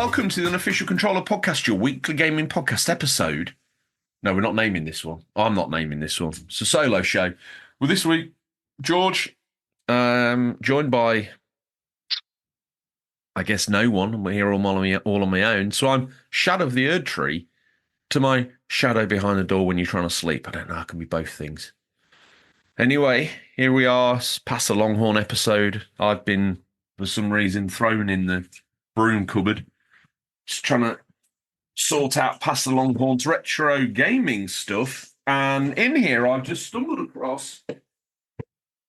welcome to the Unofficial Controller Podcast, your weekly gaming podcast episode. No, we're not naming this one. I'm not naming this one. It's a solo show. Well, this week, George, joined by, I guess, no one. We're here all on my own. So I'm Shadow of the Erd Tree to my shadow behind the door when you're trying to sleep. I don't know. It can be both things. Anyway, here we are, past the Longhorn episode. I've been, for some reason, thrown in the broom cupboard. Just trying to sort out past the Longhorn's retro gaming stuff. And in here, I've just stumbled across...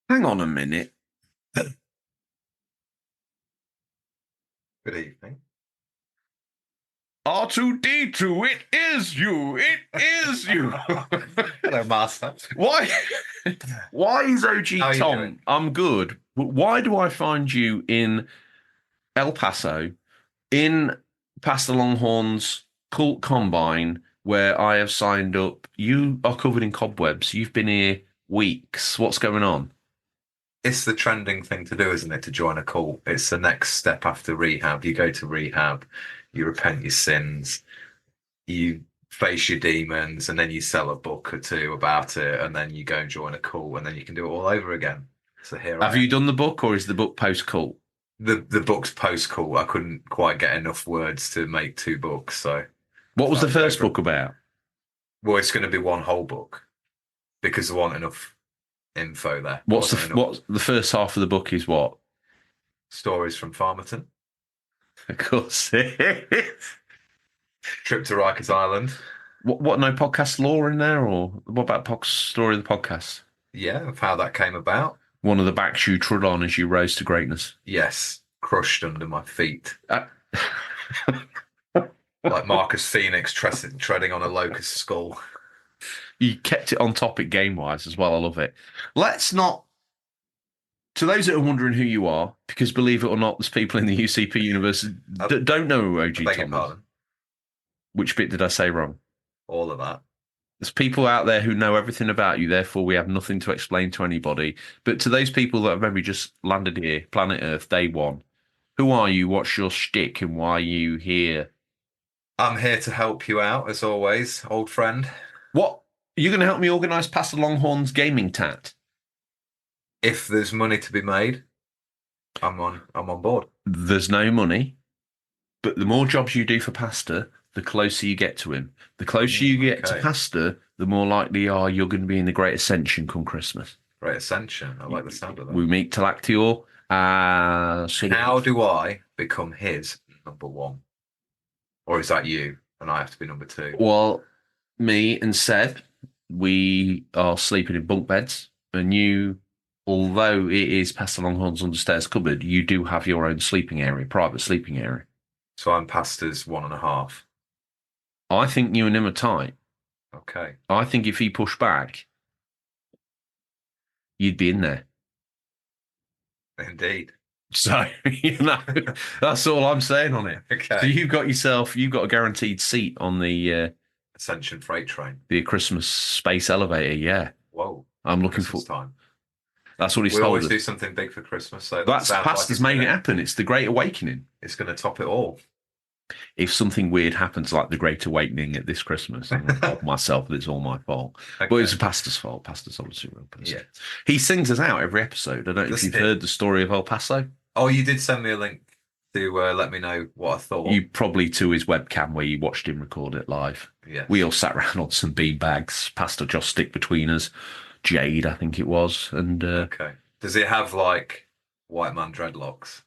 Hang on a minute. Good evening. R2-D2, it is you. It is you. Hello, Master. Why is OG How are you Tom? doing? I'm good. But why do I find you in El Paso, in past the Longhorns Cult Combine, where I have signed up? You are covered in cobwebs. You've been here weeks. What's going on? It's the trending thing to do, isn't it, to join a cult? It's the next step after rehab. You go to rehab, you repent your sins, you face your demons, and then you sell a book or two about it, and then you go and join a cult, and then you can do it all over again. So here Have you done the book, or is the book post-cult? The book's post-cult. I couldn't quite get enough words to make two books, so... What was the first book about? Well, it's going to be one whole book, because there wasn't enough info there. What's the first half of the book is what? Stories from Farmerton. Of course it is. Trip to Rikers Island. What, no podcast lore in there, or what about story of the podcast? Yeah, of how that came about. One of the backs you trod on as you rose to greatness. Yes, crushed under my feet. Like Marcus Phoenix treading on a locust skull. You kept it on topic game-wise as well. I love it. Let's not... To those that are wondering who you are, because believe it or not, there's people in the UCP universe that don't know who OG Beg your Tom is. pardon. Which bit did I say wrong? All of that. There's people out there who know everything about you, therefore we have nothing to explain to anybody. But to those people that have maybe just landed here, planet Earth, day one, who are you, what's your shtick, and why are you here? I'm here to help you out, as always, old friend. What? You're going to help me organise Past the Longhorns gaming tat? If there's money to be made, I'm on board. There's no money, but the more jobs you do for Pastor, the closer you get to him. The closer you get to Pastor, the more likely you're going to be in the Great Ascension come Christmas. Great Ascension. I like the sound of that. We meet Talactior. How do I become his number one? Or is that you and I have to be number two? Well, me and Seb, we are sleeping in bunk beds, and you, although it is Past the Longhorns Understairs cupboard, you do have your own sleeping area, private sleeping area. So I'm Pastor's 1.5. I think you and him are tight. Okay. I think if he pushed back, you'd be in there. Indeed. So, that's all I'm saying on it. Okay. So you've got a guaranteed seat on the Ascension freight train. The Christmas space elevator, yeah. Whoa. I'm looking for time. That's what he's we told always us. Do something big for Christmas. So that's Pastor's making it happen. It's the Great Awakening. It's going to top it all. If something weird happens like the Great Awakening at this Christmas, I'm going to help myself that it's all my fault. Okay. But it's Pastor's fault. Pastor's obviously a real person. Yeah. He sings us out every episode. I don't know if you've heard the story of El Paso. Oh, you did send me a link to let me know what I thought. You probably to his webcam where you watched him record it live. Yeah. We all sat around on some beanbags. Pastor Joss stick between us. Jade, I think it was. And okay. Does it have like white man dreadlocks?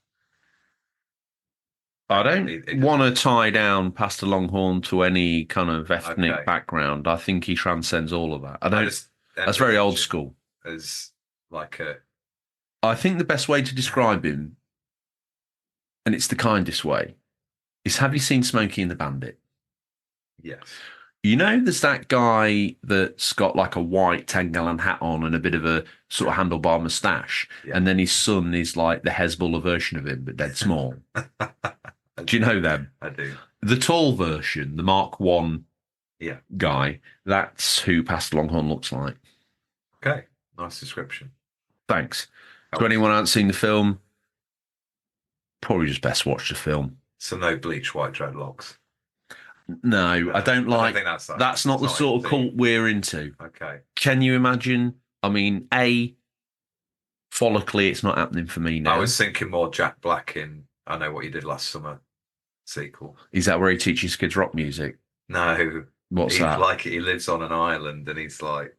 I don't want to tie down Pastor Longhorn to any kind of ethnic background. I think he transcends all of that. I don't. That's very old school. As like a. I think the best way to describe him, and it's the kindest way, is have you seen Smokey and the Bandit? Yes. You know, there's that guy that's got like a white 10-gallon hat on and a bit of a sort of handlebar moustache, and then his son is like the Hezbollah version of him, but dead small. Do you know them? I do. The tall version, the Mark 1 guy, that's who Pastor Longhorn looks like. Okay, nice description. Thanks. To anyone who hasn't seen the film, probably just best watch the film. So no bleach white dreadlocks. No, I don't I like. think that's That's not the sort of cult we're into. Okay. Can you imagine? I mean, follically, it's not happening for me now. I was thinking more Jack Black in I Know What You Did Last Summer sequel. Is that where he teaches kids rock music? No. What's that? Like he lives on an island and he's like,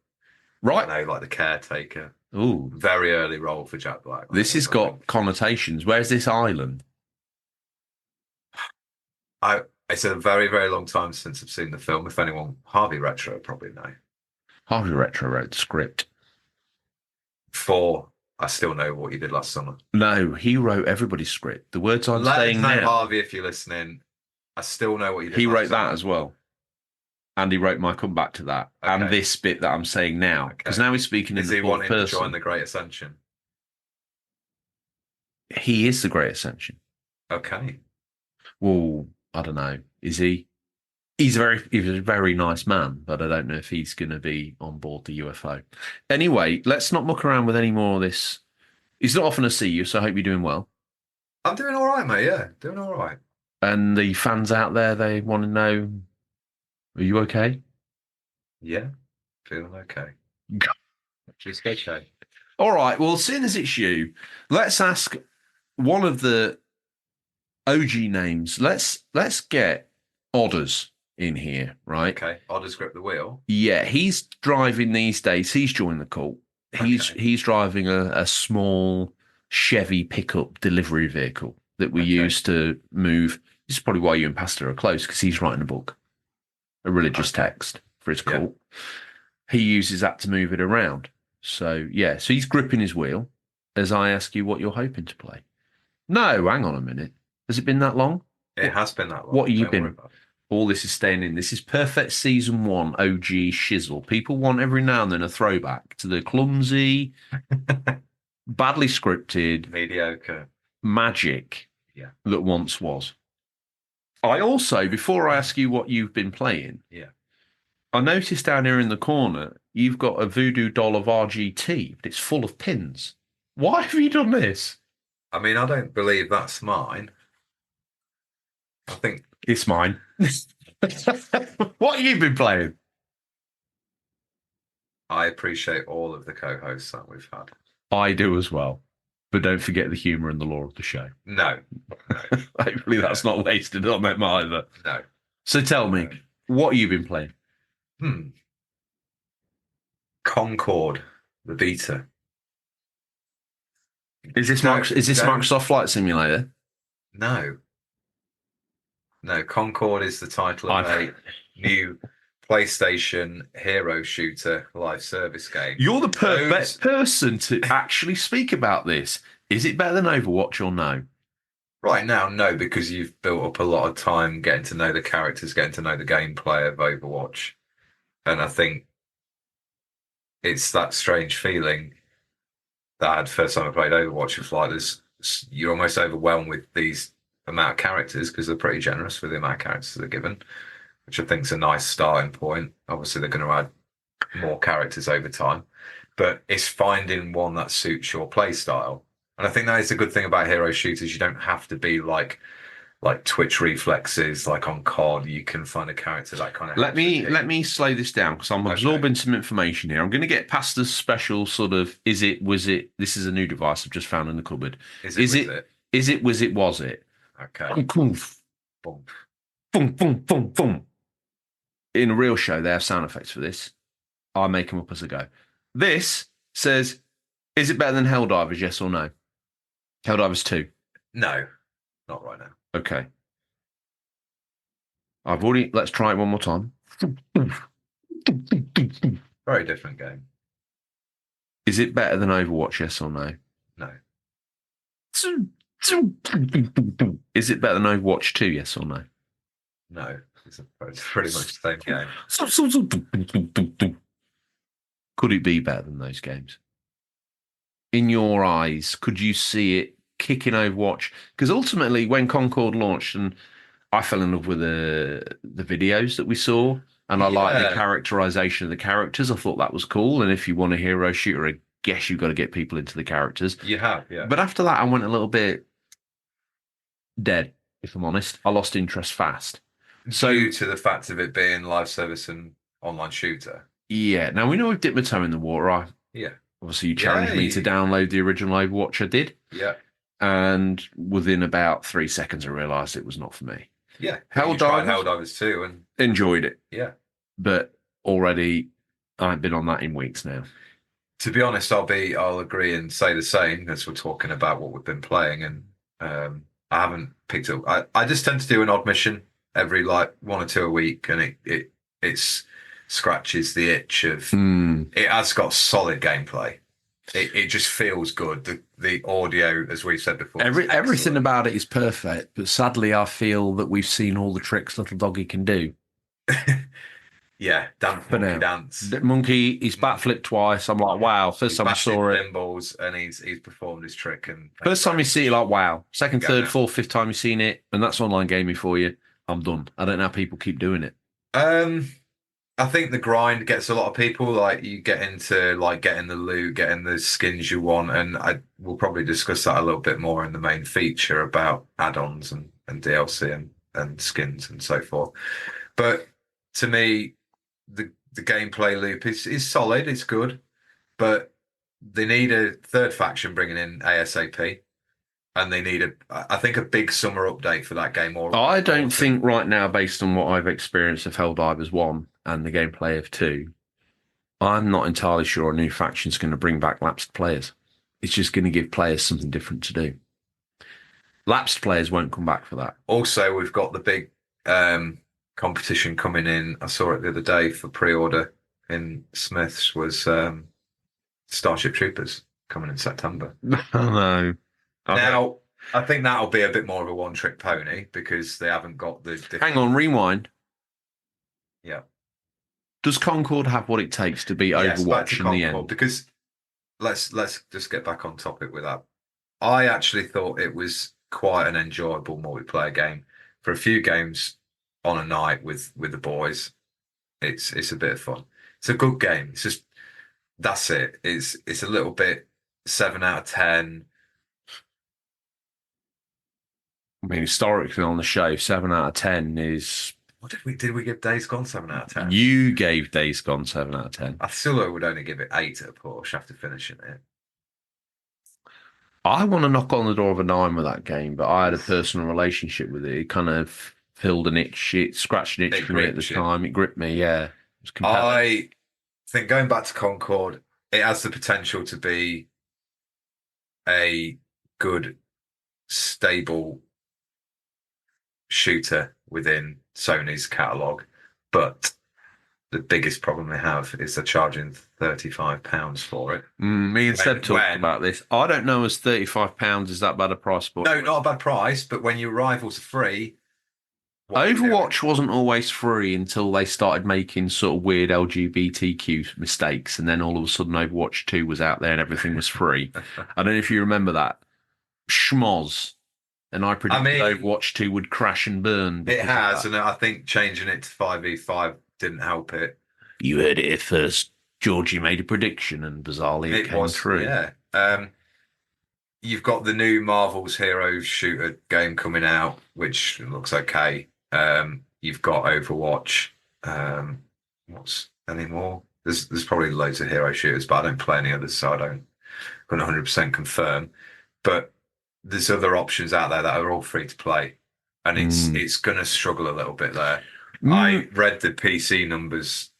Right. I know, like the caretaker. Ooh. Very early role for Jack Black. This has got connotations. Where's this island? It's a very, very long time since I've seen the film. If anyone, Harvey Retro probably know. Harvey Retro wrote the script. I Still Know What You Did Last Summer. No, he wrote everybody's script. The words I'm saying Let us know, now. Harvey, if you're listening. I Still Know What You Did He Last wrote Summer. that as well. And he wrote my comeback to that. Okay. And this bit that I'm saying now. Because now he's speaking in the fourth person. Is he wanting to join the Great Ascension? He is the Great Ascension. Okay. Well, I don't know. Is he? He's a very nice man, but I don't know if he's going to be on board the UFO. Anyway, let's not muck around with any more of this. He's not often to see you, so I hope you're doing well. I'm doing all right, mate. Yeah, doing all right. And the fans out there, they want to know, are you okay? Yeah, feeling okay. Just okay. All right. Well, seeing as it's you, let's ask one of the OG names. Let's get Odders in here, right? Okay. Odders grip the wheel. Yeah, he's driving these days. He's joined the cult. He's driving a small Chevy pickup delivery vehicle that we use to move. This is probably why you and Pastor are close, because he's writing a book, a religious text for his cult. He uses that to move it around. So he's gripping his wheel as I ask you what you're hoping to play. No, hang on a minute. Has it been that long? It has been that long. What have you been? All this is staying in. This is perfect season 1 OG shizzle. People want every now and then a throwback to the clumsy, badly scripted, mediocre magic that once was. I also, before I ask you what you've been playing, I noticed down here in the corner, you've got a voodoo doll of RGT, but it's full of pins. Why have you done this? I mean, I don't believe that's mine. I think it's mine. What have you been playing? I appreciate all of the co-hosts that we've had. I do as well. But don't forget the humour and the lore of the show. No. Hopefully that's not wasted on them either. No. So tell me, what have you been playing? Concord, the beta. Is this Microsoft Flight Simulator? No. No, Concord is the title of a new PlayStation hero shooter live service game. You're the perfect person to actually speak about this. Is it better than Overwatch or no? Right now, no, because you've built up a lot of time getting to know the characters, getting to know the gameplay of Overwatch. And I think it's that strange feeling that I had first time I played Overwatch. It's like you're almost overwhelmed with these amount of characters because they're pretty generous with the amount of characters they're given, which I think is a nice starting point. Obviously, they're going to add more characters over time, but it's finding one that suits your play style. And I think that is a good thing about hero shooters. You don't have to be like Twitch reflexes, like on COD. You can find a character that kind of. Let me slow this down because I'm absorbing some information here. I'm going to get past the special sort of was it? This is a new device I've just found in the cupboard. Was it? Okay. Boom, boom, boom, boom, boom. In a real show, they have sound effects for this. I make them up as I go. This says, is it better than Helldivers, yes or no? Helldivers 2. No, not right now. Okay. Let's try it one more time. Very different game. Is it better than Overwatch, yes or no? No. Is it better than Overwatch 2, yes or no? No. It's pretty much the same game. Could it be better than those games? In your eyes, could you see it kicking Overwatch? Because ultimately, when Concord launched, and I fell in love with the videos that we saw, and I liked the characterization of the characters. I thought that was cool. And if you want a hero shooter, I guess you've got to get people into the characters. You have, yeah. But after that, I went a little bit dead. if I'm honest. I lost interest fast. So, Due to the fact of it being live service and online shooter. yeah. Now, we know we've dipped my toe in the water. Yeah. Obviously, you challenged me to download the original Overwatch. I did. Yeah. And within about 3 seconds, I realised it was not for me. Yeah. Helldivers too, and enjoyed it. Yeah. But already, I've been on that in weeks now. To be honest, I'll agree and say the same as we're talking about what we've been playing, and I haven't picked up. I just tend to do an odd mission every like 1 or 2 a week, and it's scratches the itch of. It has got solid gameplay. It just feels good. The audio, as we've said before, everything about it is perfect. But sadly, I feel that we've seen all the tricks Little Doggy can do. Yeah, monkey dance. Monkey, he's backflipped twice. I'm like, wow. First time I saw it, thimbles, and he's performed his trick. And first time you see it, like, wow. Second, third, fourth, fifth time you've seen it, and that's online gaming for you. I'm done. I don't know how people keep doing it. I think the grind gets a lot of people. Like, you get into like getting the loot, getting the skins you want, and we'll probably discuss that a little bit more in the main feature about add-ons and DLC and skins and so forth. But to me, the gameplay loop is solid. It's good, but they need a third faction bringing in ASAP, and they need I think a big summer update for that game. Or I don't think right now, based on what I've experienced of Helldivers 1 and the gameplay of 2, I'm not entirely sure a new faction's going to bring back lapsed players. It's just going to give players something different to do. Lapsed players won't come back for that. Also, we've got the big competition coming in. I saw it the other day for pre-order in Smith's was Starship Troopers coming in September. Oh, no. Now, I think that'll be a bit more of a one-trick pony because they haven't got the different... Hang on, rewind. Yeah. Does Concord have what it takes to beat Overwatch in the end? Because let's just get back on topic with that. I actually thought it was quite an enjoyable multiplayer game. For a few games on a night with the boys, it's a bit of fun. It's a good game. It's just that's it. It's a little bit 7 out of 10. I mean, historically on the show, 7 out of 10 is. What did we give Days Gone 7 out of 10? You gave Days Gone 7 out of 10. I still would only give it 8 at a push after finishing it. I want to knock on the door of a 9 with that game, but I had a personal relationship with it. It kind of filled an itch. It scratched an itch for me at the time. It gripped me, yeah. It was compelling. I think going back to Concord, it has the potential to be a good, stable shooter within Sony's catalogue, but the biggest problem they have is they're charging £35 for it. Me and Seb talked about this. I don't know as £35 is that bad a price, but no, not a bad price. But when your rivals are free, Overwatch wasn't always free until they started making sort of weird LGBTQ mistakes, and then all of a sudden Overwatch 2 was out there and everything was free. I don't know if you remember that. Schmoz. And I predicted Overwatch 2 would crash and burn. It has, and I think changing it to 5v5 didn't help it. You heard it here first. Georgie made a prediction, and bizarrely it came true. Yeah. You've got the new Marvel's Hero Shooter game coming out, which looks okay. You've got Overwatch. What's any more? There's probably loads of hero shooters, but I don't play any others, so I don't 100% confirm. But there's other options out there that are all free to play, and it's going to struggle a little bit there. I read the PC numbers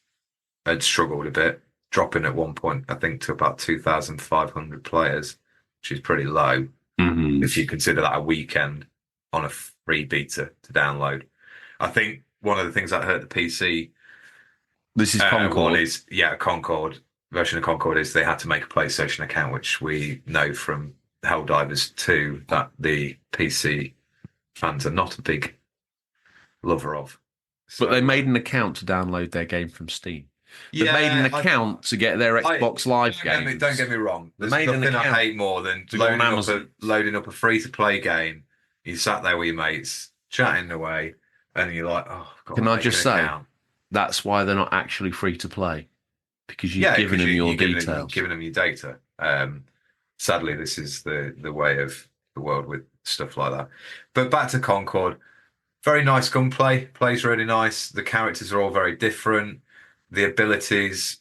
had struggled a bit, dropping at one point, I think, to about 2,500 players, which is pretty low if you consider that a weekend on a free beta to download. I think one of the things that hurt the PC. This is Concord. Concord version of Concord is they had to make a PlayStation account, which we know from Helldivers 2 that the PC fans are not a big lover of. So, but they made an account to download their game from Steam. They made an account to get their Xbox Live games. Don't get me wrong. There's nothing I hate more than loading up a free-to-play game. You sat there with your mates, chatting away, and you're like, oh, God. Can I just say, that's why they're not actually free-to-play. Because you've given them your details. Giving them your data. Sadly, this is the way of the world with stuff like that. But back to Concord, very nice gunplay, plays really nice. The characters are all very different. The abilities,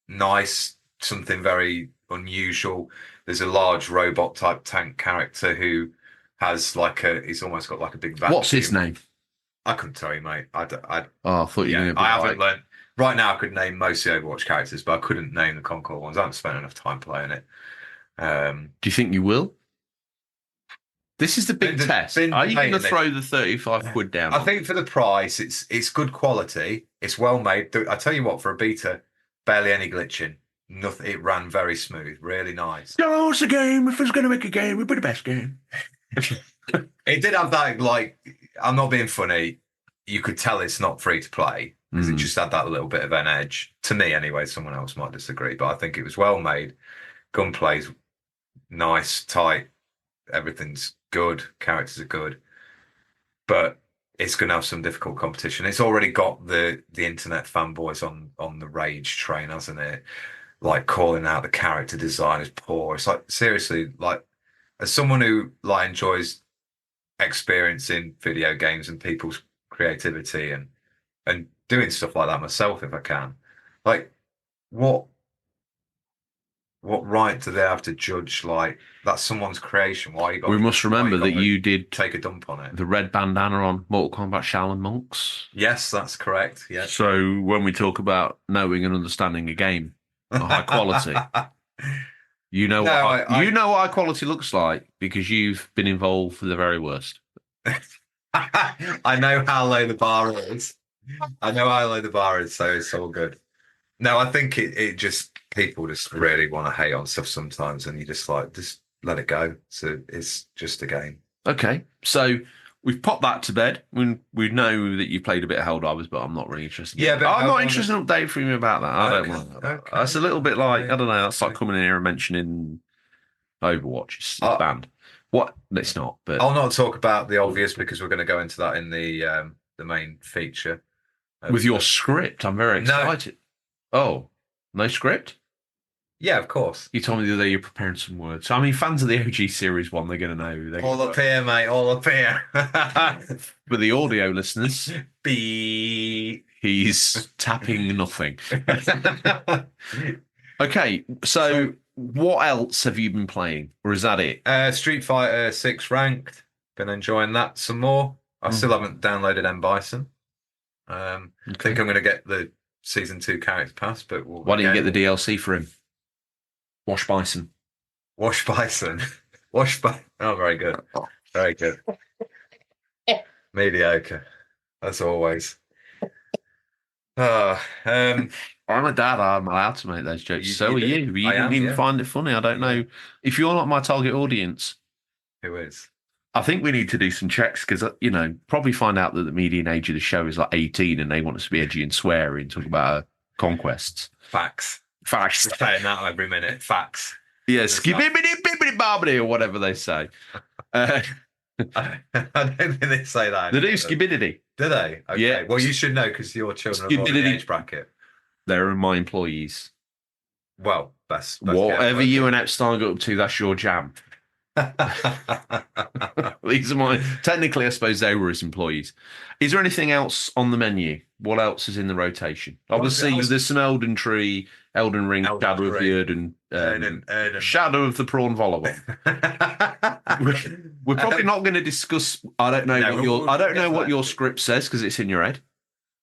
nice, something very unusual. There's a large robot type tank character who has he's almost got like a big vacuum. What's his name? I couldn't tell you, mate. Oh, I thought you were going to be I haven't learned. Right now, I could name most of the Overwatch characters, but I couldn't name the Concord ones. I haven't spent enough time playing it. Do you think you will? This is the big test. Are you going to throw the 35 quid down? I think for the price, it's good quality. It's well made. I tell you what, for a beta, barely any glitching. Nothing. It ran very smooth. Really nice. Oh, it's a game. If it's going to make a game, it'd be the best game. It did have that, I'm not being funny. You could tell it's not free to play because it just had that little bit of an edge. To me, anyway. Someone else might disagree, but I think it was well made. Gunplay's nice, tight. Everything's good. Characters are good, but it's going to have some difficult competition. It's already got the internet fanboys on the rage train, hasn't it? Like calling out the character design as poor. It's like, seriously, like, as someone who enjoys experiencing video games and people's creativity and doing stuff like that myself, if I can, like, what right do they have to judge that's someone's creation? Why you got? We must remember that you did take a dump on it. The red bandana on Mortal Kombat Shaolin Monks. Yes, that's correct. Yes. So when we talk about knowing and understanding a game of high quality, you know what high quality looks like because you've been involved for the very worst. I know how low the bar is. So it's all good. No, I think it just, people just really want to hate on stuff sometimes, and you just let it go. So it's just a game. Okay, so we've popped that to bed. We know that you played a bit of Helldivers, but I'm not really interested. Yeah, but I'm not interested in an update from you about that. I don't want that. Okay. That's a little bit like, I don't know, that's like coming in here and mentioning Overwatch. It's banned. What? It's not. But I'll not talk about the obvious because we're going to go into that in the main feature. With your script, I'm very excited. Oh, no script? Yeah, of course. You told me the other day you're preparing some words. So, I mean, fans of the OG Series 1, they're going to know. All up here, mate. All up here. For the audio listeners, he's tapping nothing. Okay, so what else have you been playing? Or is that it? Street Fighter 6 Ranked. Been enjoying that some more. I still haven't downloaded M. Bison. I think I'm going to get the Season 2 character pass, but why don't you get the DLC for him? Wash Bison. Wash Bison. Wash Bison. Oh, very good. Very good. Mediocre, as always. I'm a dad. I'm allowed to make those jokes. So are you. You didn't even find it funny. I don't know. If you're not my target audience. Who is? I think we need to do some checks because, probably find out that the median age of the show is like 18 and they want us to be edgy and sweary and talk about conquests. Facts. We're saying that every minute. Facts. Yeah, skibbity-bibbity-bobbity or whatever they say. I don't think they say that. They do skibbidity. Do they? Okay. Yeah. Well, you should know because your children are in the age bracket. They're my employees. Well, best whatever you and Epstein got up to, that's your jam. These are my, technically I suppose they were his employees. Is there anything else on the menu? What else is in the rotation? Obviously there's some Elden Ring, Shadow of the Erden, Shadow of the Prawn Volleyball. We're probably not going to discuss. I don't know what your script says because it's in your head.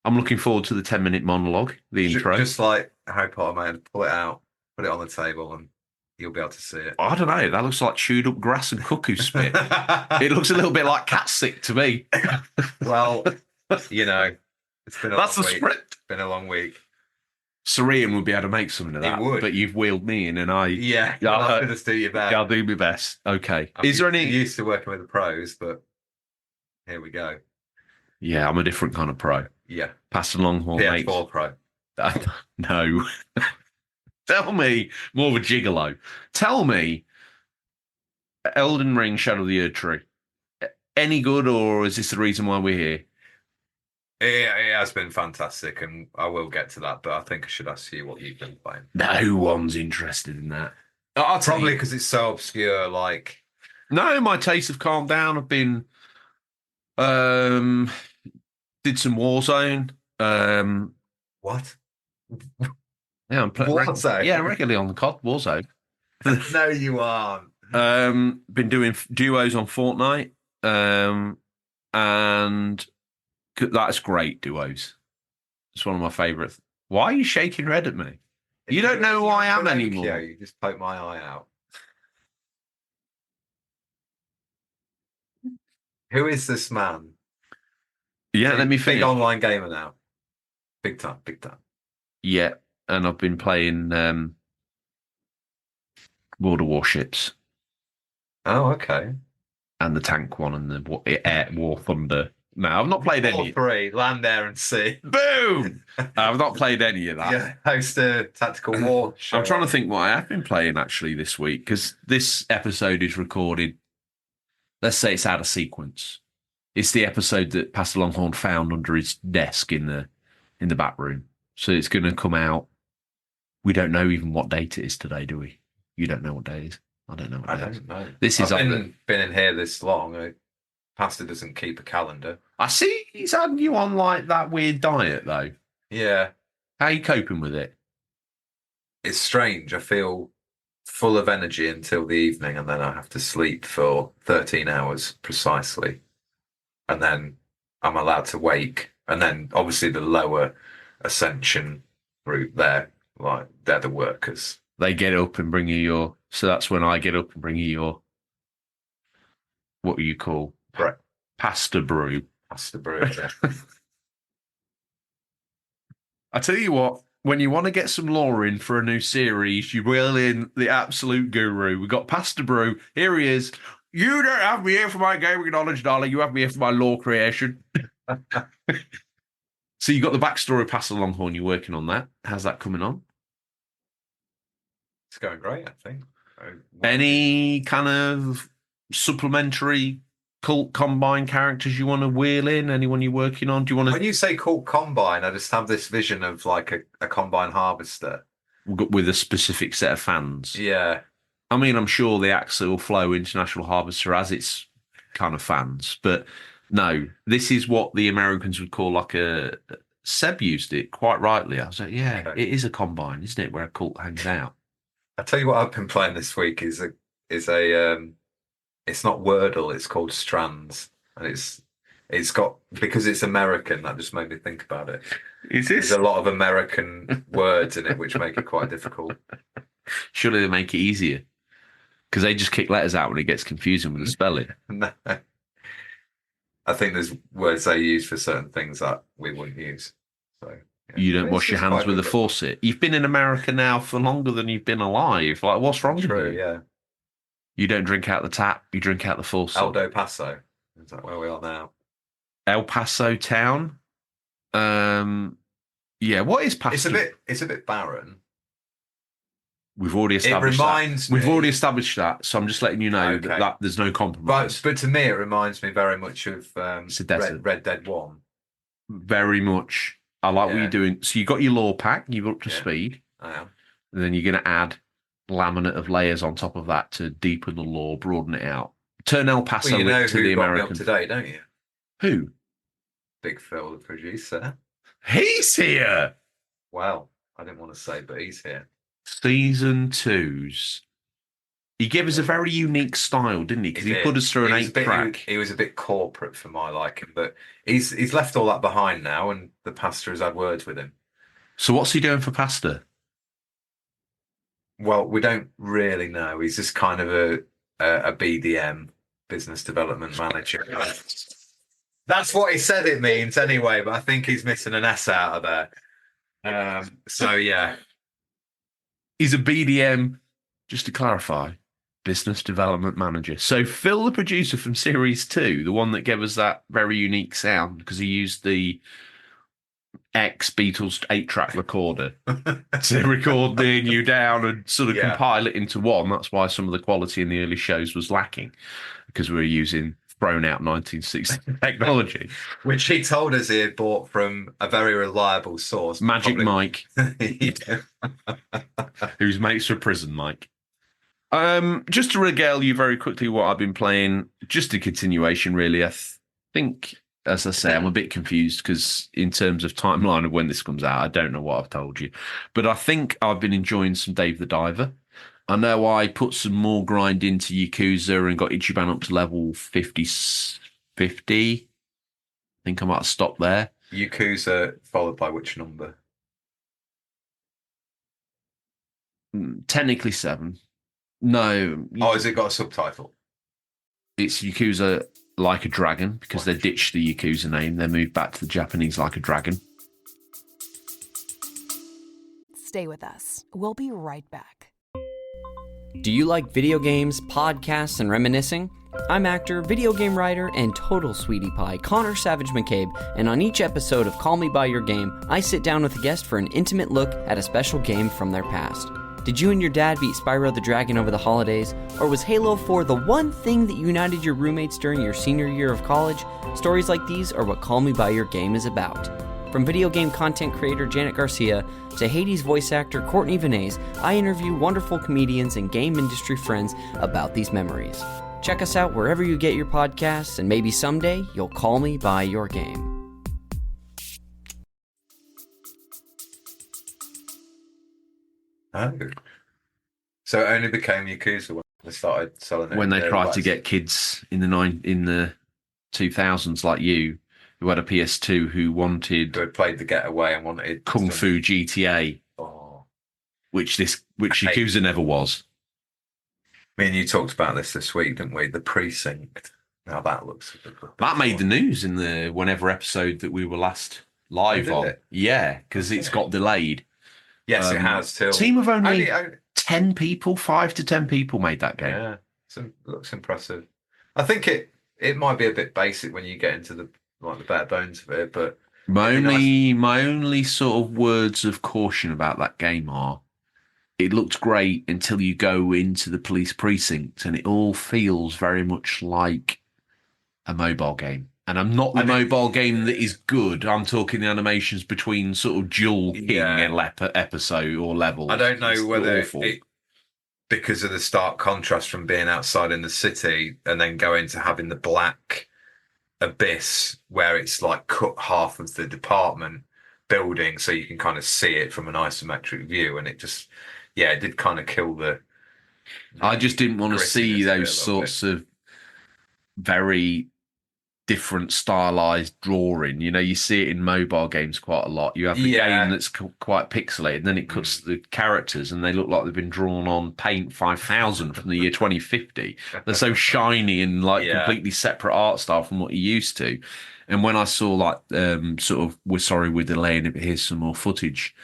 I'm looking forward to the 10-minute monologue, the intro. Just like Harry Potter, man, pull it out, put it on the table, and you'll be able to see it. I don't know. That looks like chewed up grass and cuckoo spit. It looks a little bit like cat sick to me. Well, it's been a That's the long week. script. It's been a long week. Sirian would be able to make something of that. He would. But you've wheeled me in and I... Yeah, I'll just do your best. I'll do my best. Okay. Is there any... used to working with the pros, but here we go. Yeah, I'm a different kind of pro. Yeah. Pass along, mate. PS4 pro. No. Tell me, more of a gigolo. Tell me, Elden Ring, Shadow of the Erdtree, any good, or is this the reason why we're here? It has been fantastic, and I will get to that, but I think I should ask you what you've been playing. No one's interested in that. Probably because it's so obscure, No, my tastes have calmed down. I've been um did some Warzone. What? Yeah, Warzone? yeah, regularly on the COD Warzone. No, you aren't. Been doing duos on Fortnite. And that's great duos. It's one of my favourite. Why are you shaking red at me? You don't know who I am anymore. You just poke my eye out. Who is this man? Yeah, let me Big finish. online gamer now. Big time, big time. Yeah, and I've been playing World of Warships Oh, okay. and the tank one and the Air War Thunder. No, I've not played All any. three, land, air, and sea. Boom! I've not played any of that. Yeah, host a tactical war show. I'm trying to think what I have been playing actually this week because this episode is recorded. Let's say it's out of sequence. It's the episode that Pastor Longhorn found under his desk in the back room. So it's going to come out. We don't know even what date it is today, do we? You don't know what day it is. I don't know what day it is. don't know. This is I've been in here this long. Pastor doesn't keep a calendar. I see he's had you on like that weird diet though. Yeah, How are you coping with it? it's strange. I feel full of energy until the evening, and then I have to sleep for 13 hours precisely. And then I'm allowed to wake. And then obviously the lower ascension group there, like they're the workers. They get up and bring you your. So that's when I get up and bring you your. What do you call? Right. Pasta brew. That's the brew. I tell you what, when you want to get some lore in for a new series, you reel in the absolute guru. We got Pasta Brew. Here he is. You don't have me here for my gaming knowledge, darling. You have me here for my lore creation. So you got the backstory of Pastor Longhorn. You're working on that. How's that coming on? It's going great, I think. Any kind of supplementary cult combine characters you want to wheel in? Anyone you're working on? Do you want to? When you say cult combine, I just have this vision of like a combine harvester. With a specific set of fans? Yeah. I mean, I'm sure the Axel Flow International Harvester has its kind of fans, but no, this is what the Americans would call like a. Seb used it quite rightly. I was like, yeah, Okay. it is a combine, isn't it, where a cult hangs out? I tell you what I've been playing this week is a it's not Wordle, it's called Strands. And it's got because it's American, that just made me think about it. Is There's a lot of American words in it which make it quite difficult. Surely they make it easier because they just kick letters out when it gets confusing with the spelling. No. I think there's words they use for certain things that we wouldn't use. So yeah. You don't It's wash your just hands quite with a difficult. faucet. You've been in America now for longer than you've been alive. Like, what's wrong True, with you? yeah. You don't drink out the tap. You drink out the faucet. El Paso. Is that where we are now? El Paso town. Yeah. What is Paso? It's a bit barren. We've already It established reminds that. We've me- already established that. So I'm just letting you know Okay. that there's no compromise. But to me, it reminds me very much of It's a desert. Red Dead 1. Very much. I like what Yeah. you're doing. So you got your lore pack. You're up to Yeah. speed. I am. And then you're going to add laminate of layers on top of that to deepen the lore, broaden it out. Turn El Paso Well, you know to who the got me American. up today, don't you? Who? Big Phil, the producer. He's here. Well, I didn't want to say, but he's here. Season 2's. He gave us a very unique style, didn't he? Because he put us through an 8-track. He was a bit corporate for my liking, but he's left all that behind now, and the pastor has had words with him. So what's he doing for pasta? Well, we don't really know. He's just kind of a BDM, business development manager. That's what he said it means anyway, but I think he's missing an S out of there. So yeah. He's a BDM, just to clarify, business development manager. So Phil, the producer from Series 2, the one that gave us that very unique sound, because he used the ex-Beatles 8-track recorder to record the you down and sort of compile it into one. That's why some of the quality in the early shows was lacking, because we were using thrown out 1960s technology. Which he told us he had bought from a very reliable source. Magic Probably... Mike, who's mates for Prison Mike. Just to regale you very quickly what I've been playing, just a continuation, really. I think, as I say, I'm a bit confused because in terms of timeline of when this comes out, I don't know what I've told you. But I think I've been enjoying some Dave the Diver. I know I put some more grind into Yakuza and got Ichiban up to level 50. I think I might have stopped there. Yakuza followed by which number? Technically 7. No. Oh, has it got a subtitle? It's Yakuza Like a Dragon because they ditched the Yakuza name. They moved back to the Japanese Like a Dragon. Stay with us. We'll be right back. Do you like video games, podcasts, and reminiscing? I'm actor, video game writer, and total sweetie pie Connor Savage McCabe, and on each episode of Call Me By Your Game, I sit down with a guest for an intimate look at a special game from their past. Did you and your dad beat Spyro the Dragon over the holidays? Or was Halo 4 the one thing that united your roommates during your senior year of college? Stories like these are what Call Me By Your Game is about. From video game content creator Janet Garcia to Hades voice actor Courtney Vinay's, I interview wonderful comedians and game industry friends about these memories. Check us out wherever you get your podcasts, and maybe someday you'll call me by your game. Oh. So it only became Yakuza when they started selling it. When they tried to get kids in the 2000s like you, who had a PS2 who wanted... Who had played The Getaway and wanted... Kung Fu GTA, which Yakuza never was. Me and you talked about this week, didn't we? The Precinct. Now that looks... That made the news in the whenever episode that we were last live on. Yeah, because it's got delayed. Yes, it has. Team of only 10 people, 5 to 10 people made that game. Yeah, it looks impressive. I think it might be a bit basic when you get into the bare bones of it, but my only sort of words of caution about that game are it looked great until you go into the police precinct and it all feels very much like a mobile game. And I'm not the mobile game that is good. I'm talking the animations between sort of dual king and episode or level. I don't know whether because of the stark contrast from being outside in the city and then going to having the black abyss where it's like cut half of the department building so you can kind of see it from an isometric view, and it just it did kind of kill the I just didn't want to see those sorts of very different stylized drawing. You know, you see it in mobile games quite a lot. You have the game that's quite pixelated, and then it cuts the characters and they look like they've been drawn on Paint 5000 from the year 2050. They're so shiny and completely separate art style from what you're used to. And when I saw we're sorry we're delaying it, but here's some more footage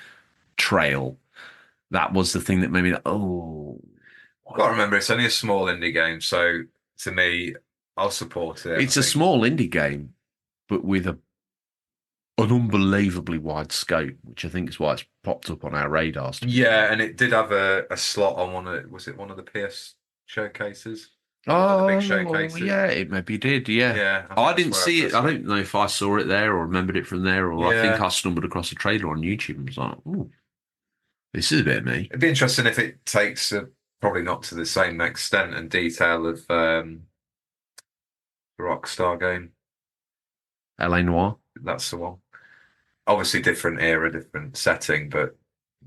trail, that was the thing that made me like, oh. I've got to remember, it's only a small indie game, so to me, I'll support it. It's a small indie game, but with an unbelievably wide scope, which I think is why it's popped up on our radars. Yeah, and it did have a slot on one of one of the PS showcases? Oh, the big showcases. Yeah, it maybe did. Yeah, I didn't see it. I don't know if I saw it there or remembered it from there, or I think I stumbled across a trailer on YouTube and was like, "Oh, this is a bit of me." It'd be interesting if it takes probably not to the same extent and detail of Rockstar game. LA Noire. That's the one. Obviously different era, different setting, but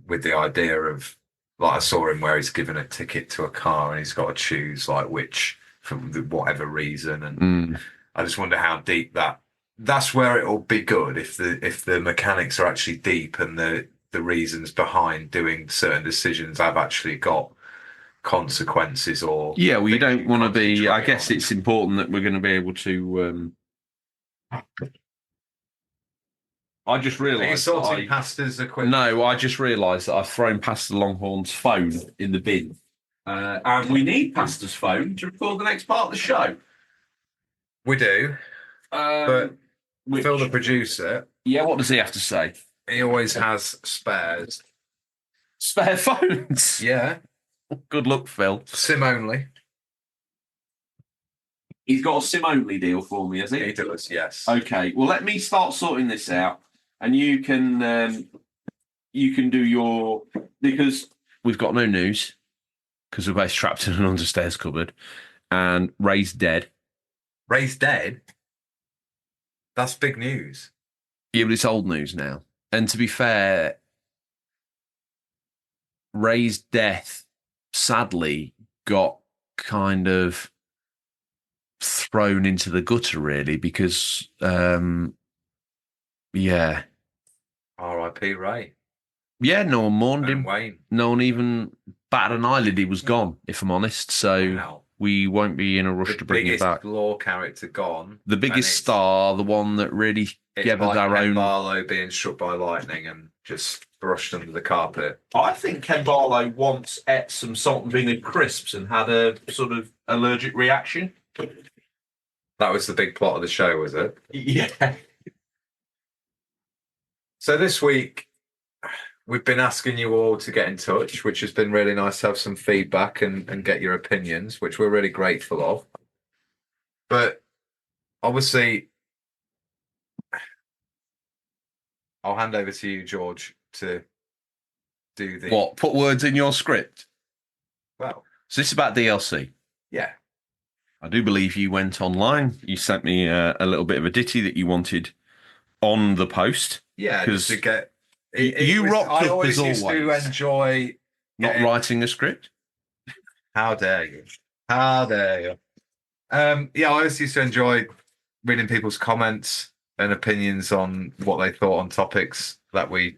with the idea of, like, I saw him where he's given a ticket to a car and he's got to choose which for whatever reason, and I just wonder how deep that's where it'll be good if the mechanics are actually deep and the reasons behind doing certain decisions have actually got consequences, or well, you don't want to be. I guess it's important that we're going to be able to. I just realised. Are you sorting past his equipment? No, I just realised that I've thrown Pastor Longhorn's phone in the bin, and we need Pastor's phone to record the next part of the show. We do, but Phil, the producer. Yeah, what does he have to say? He always has spares. Spare phones. Yeah. Good luck, Phil. SIM only. He's got a SIM only deal for me, has he? He does, yes. Okay. Well, let me start sorting this out, and you can do your, because we've got no news. because we're both trapped in an understairs cupboard, and Ray's dead. Ray's dead? That's big news. Yeah, but it's old news now. And to be fair, Ray's death, sadly, got kind of thrown into the gutter, really, because, yeah. R.I.P. Ray. Yeah, no one mourned And him. Wayne. No one even batted an eyelid. He was gone, if I'm honest. So Wow. we won't be in a rush to bring it back. The biggest lore character gone. The biggest star, the one that really gave us like our own. Barlow being struck by lightning and just brushed under the carpet. I think Ken Barlow once ate some salt and vinegar crisps and had a sort of allergic reaction. That was the big plot of the show, was it? Yeah. So this week, we've been asking you all to get in touch, which has been really nice to have some feedback and get your opinions, which we're really grateful of. But obviously, I'll hand over to you, George, to do the... What? Put words in your script? Well, So this is about DLC. yeah. I do believe you went online. You sent me a little bit of a ditty that you wanted on the post. Yeah, just to get... You rocked I up always as used to always. enjoy... Not writing a script? How dare you? How dare you? Yeah, I always used to enjoy reading people's comments and opinions on what they thought on topics that we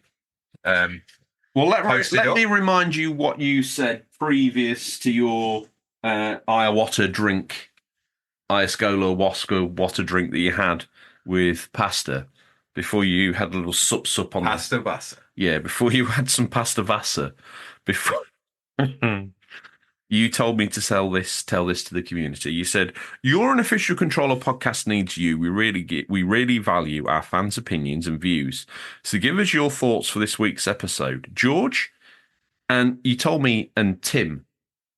Well, let posted up. me remind you what you said previous to your ayahuasca drink, ayahuasca water drink that you had with pasta before you had a little sup on pasta vasa. Yeah, before you had some pasta vasa. Before you told me to tell this to the community. You said, "You're an official controller podcast needs you. We really value our fans' opinions and views. So give us your thoughts for this week's episode." George, and you told me, and Tim,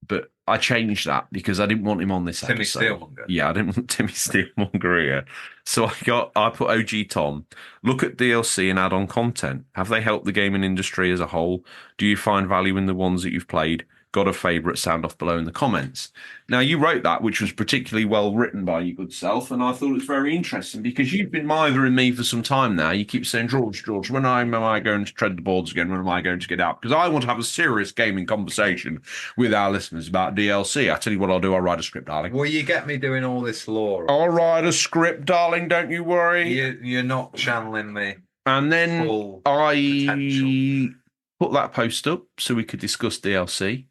but I changed that because I didn't want him on this Timmy episode. Steelmonger. Yeah, I didn't want Timmy Steelmonger here. So I put OG Tom, look at DLC and add-on content. Have they helped the gaming industry as a whole? Do you find value in the ones that you've played? Got a favourite? Sound off below in the comments. Now, you wrote that, which was particularly well written by your good self, and I thought it was very interesting because you've been mithering me for some time now. You keep saying, George, when am I going to tread the boards again? When am I going to get out? Because I want to have a serious gaming conversation with our listeners about DLC. I tell you what I'll do. I'll write a script, darling. Will you get me doing all this lore? I'll write a script, darling. Don't you worry. You're not channeling me. And then Full I potential. put that post up so we could discuss DLC.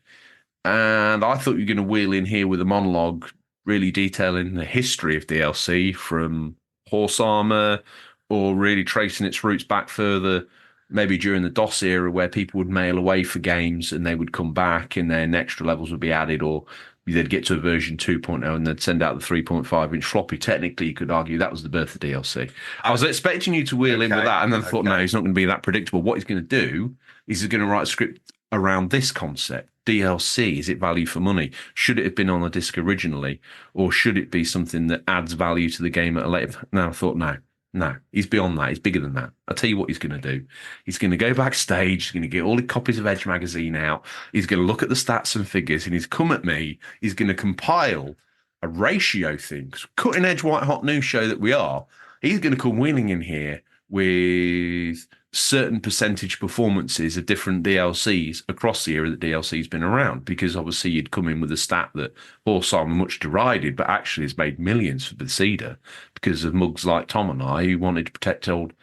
And I thought you were going to wheel in here with a monologue really detailing the history of DLC from horse armor or really tracing its roots back further, maybe during the DOS era where people would mail away for games and they would come back and then extra levels would be added, or they'd get to a version 2.0 and they'd send out the 3.5-inch floppy. Technically, you could argue that was the birth of DLC. I was expecting you to wheel in with that and then thought, no, he's not going to be that predictable. What he's going to do is he's going to write a script around this concept. DLC, is it value for money? Should it have been on a disc originally, or should it be something that adds value to the game at a later? No, I thought, no, he's beyond that. He's bigger than that. I'll tell you what he's going to do. He's going to go backstage. He's going to get all the copies of Edge magazine out. He's going to look at the stats and figures, and he's come at me. He's going to compile a ratio thing. Cutting edge, white hot news show that we are. He's going to come wheeling in here with certain percentage performances of different DLCs across the era that DLC's been around, because obviously you'd come in with a stat that horse armor much derided, but actually has made millions for Bethesda because of mugs like Tom and I who wanted to protect old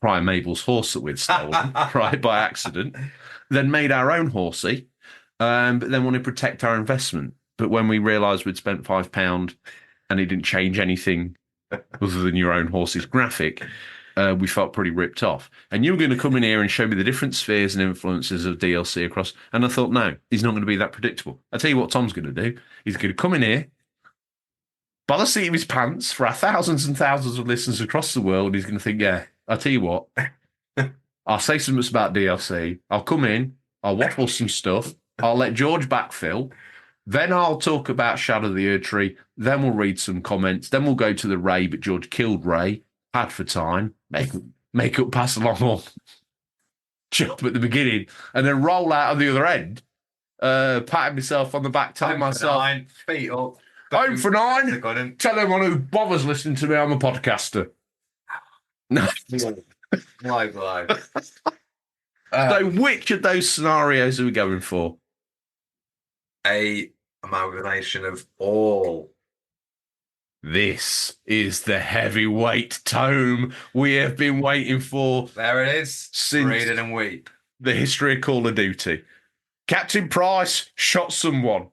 Prior Mabel's horse that we'd stolen right by accident, then made our own horsey, but then wanted to protect our investment. But when we realised we'd spent £5 and it didn't change anything other than your own horse's graphic, we felt pretty ripped off. And you were going to come in here and show me the different spheres and influences of DLC across. And I thought, no, he's not going to be that predictable. I'll tell you what Tom's going to do. He's going to come in here, by the seat of his pants, for our thousands and thousands of listeners across the world. And he's going to think, yeah, I'll tell you what. I'll say something about DLC. I'll come in. I'll waffle some stuff. I'll let George backfill. Then I'll talk about Shadow of the Erd Tree. Then we'll read some comments. Then we'll go to the Ray, but George killed Ray. Had for time, make up pass along or jump at the beginning, and then roll out of the other end patting myself on the back, telling myself, 9, feet up. home for 9. Got him. Tell anyone who bothers listening to me, I'm a podcaster. No. Low. So which of those scenarios are we going for? A amalgamation of all. This is the heavyweight tome we have been waiting for There it is. Since- Read it and weep. the history of Call of Duty. Captain Price shot someone.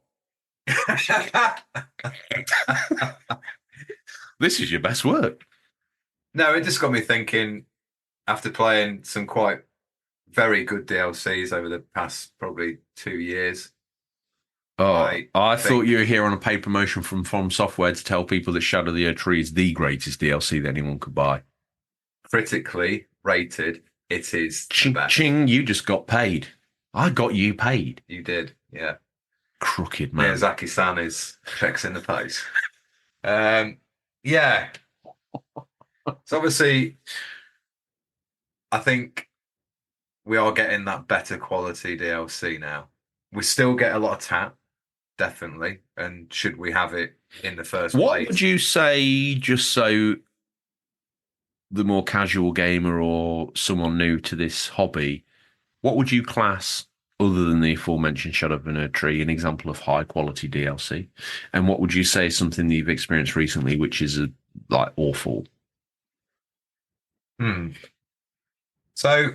This is your best work. No, it just got me thinking, after playing some quite very good DLCs over the past probably 2 years. Oh, I I think- thought you were here on a paper motion from Software to tell people that Shadow of the Erdtree is the greatest DLC that anyone could buy. Critically rated, it is the Ching, best. ching, you just got paid. I got you paid. You did, yeah. Crooked man. Miyazaki-san is checks in the post. Yeah. So obviously, I think we are getting that better quality DLC now. We still get a lot of tap, definitely. And should we have it in the first What place? would you say, just so the more casual gamer or someone new to this hobby, what would you class, other than the aforementioned Shadow of the Erdtree, an example of high quality DLC? And what would you say is something that you've experienced recently which is like awful? So,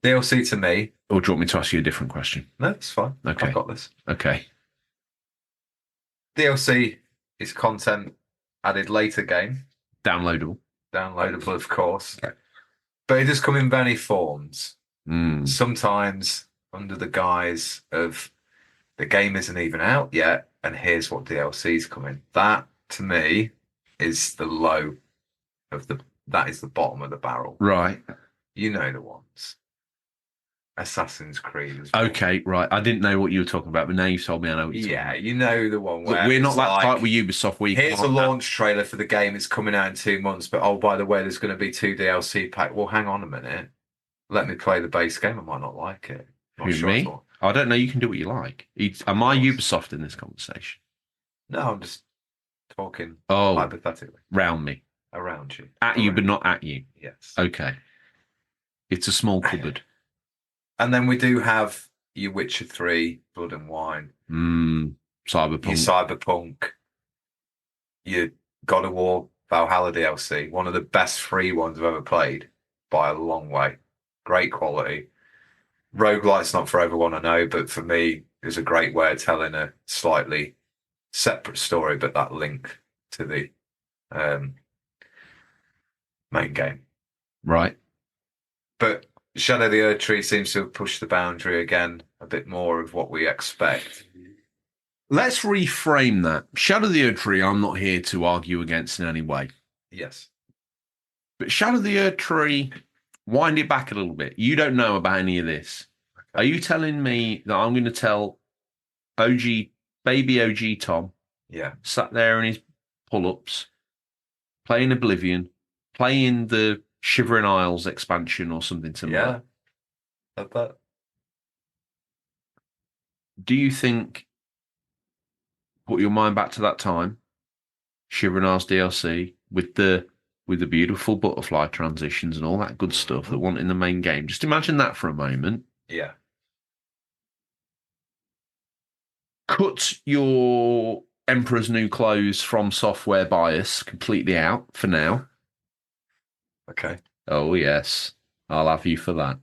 DLC to me, Or do you want me to ask you a different question? no, it's fine. Okay. I've got this. Okay. DLC is content added later game, Downloadable. downloadable, of course. But it does come in many forms. Mm. Sometimes under the guise of the game isn't even out yet, and here's what DLC's coming. That to me is the low of that is the bottom of the barrel. Right. You know the ones. Assassin's Creed as well. Okay, right. I didn't know what you were talking about, but now you've told me I know what you're Yeah, talking you know the one about. where Look, we're not it's that like, tight with Ubisoft where you here's a can't- launch trailer for the game. It's coming out in 2 months, but oh, by the way, there's going to be 2 DLC packs. Well, hang on a minute. Let me play the base game. I might not like it. Not Who, sure me? at all. I don't know. You can do what you like. Am I Ubisoft in this conversation? No, I'm just talking Oh, hypothetically round me. around you. At you, Around but not at you. Yes. Okay. It's a small cupboard. And then we do have your Witcher 3, Blood and Wine, your Cyberpunk. Cyberpunk, your God of War Valhalla DLC, one of the best free ones I've ever played by a long way. Great quality. Roguelite's not for everyone, I know, but for me, it was a great way of telling a slightly separate story, but that link to the main game. Right. But Shadow of the Erdtree seems to have pushed the boundary again a bit more of what we expect. Let's reframe that. Shadow of the Erdtree, I'm not here to argue against in any way. Yes. But Shadow of the Erdtree, wind it back a little bit. You don't know about any of this. Are you telling me that I'm going to tell baby OG Tom, Yeah. sat there in his pull-ups, playing Oblivion, playing the Shivering Isles expansion or something similar? Yeah. But Do you think, put your mind back to that time, Shivering Isles DLC with the beautiful butterfly transitions and all that good stuff that want in the main game? Just imagine that for a moment. yeah. Cut your Emperor's New Clothes from software bias completely out for now. Okay. Oh, yes. I'll have you for that.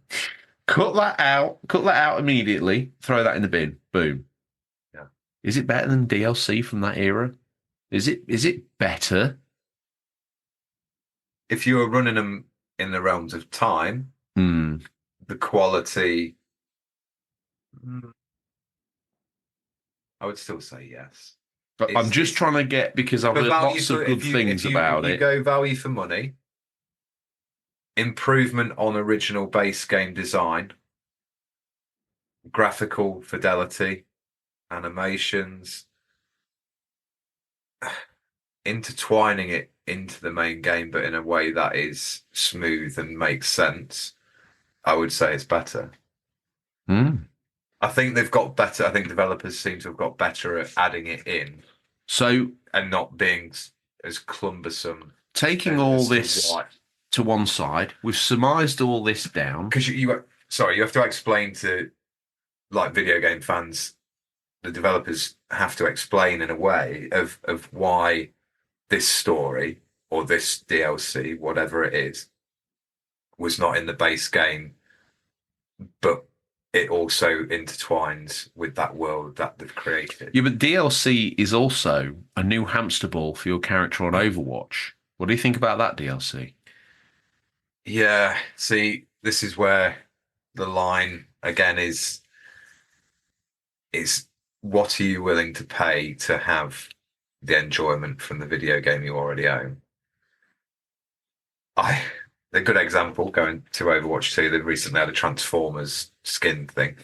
Cut that out. Cut that out immediately. Throw that in the bin. Boom. Yeah. Is it better than DLC from that era? Is it better? If you were running them in the realms of time, Hmm. the quality, I would still say yes. But It's- I'm just trying to get, because I've But heard value lots of for- good if you- things if you- about if you it. go value for money, improvement on original base game design, graphical fidelity, animations, intertwining it into the main game, but in a way that is smooth and makes sense, I would say it's better. Hmm. I think they've got better. I think developers seem to have got better at adding it in So and not being as cumbersome. taking all this to one side, we've surmised all this down. Because sorry, you have to explain to like video game fans. The developers have to explain in a way of why this story or this DLC, whatever it is, was not in the base game, but it also intertwines with that world that they've created. Yeah, but DLC is also a new hamster ball for your character on Overwatch. What do you think about that DLC? Yeah, see, this is where the line again is what are you willing to pay to have the enjoyment from the video game you already own? A good example, going to Overwatch 2, they recently had a Transformers skin thing.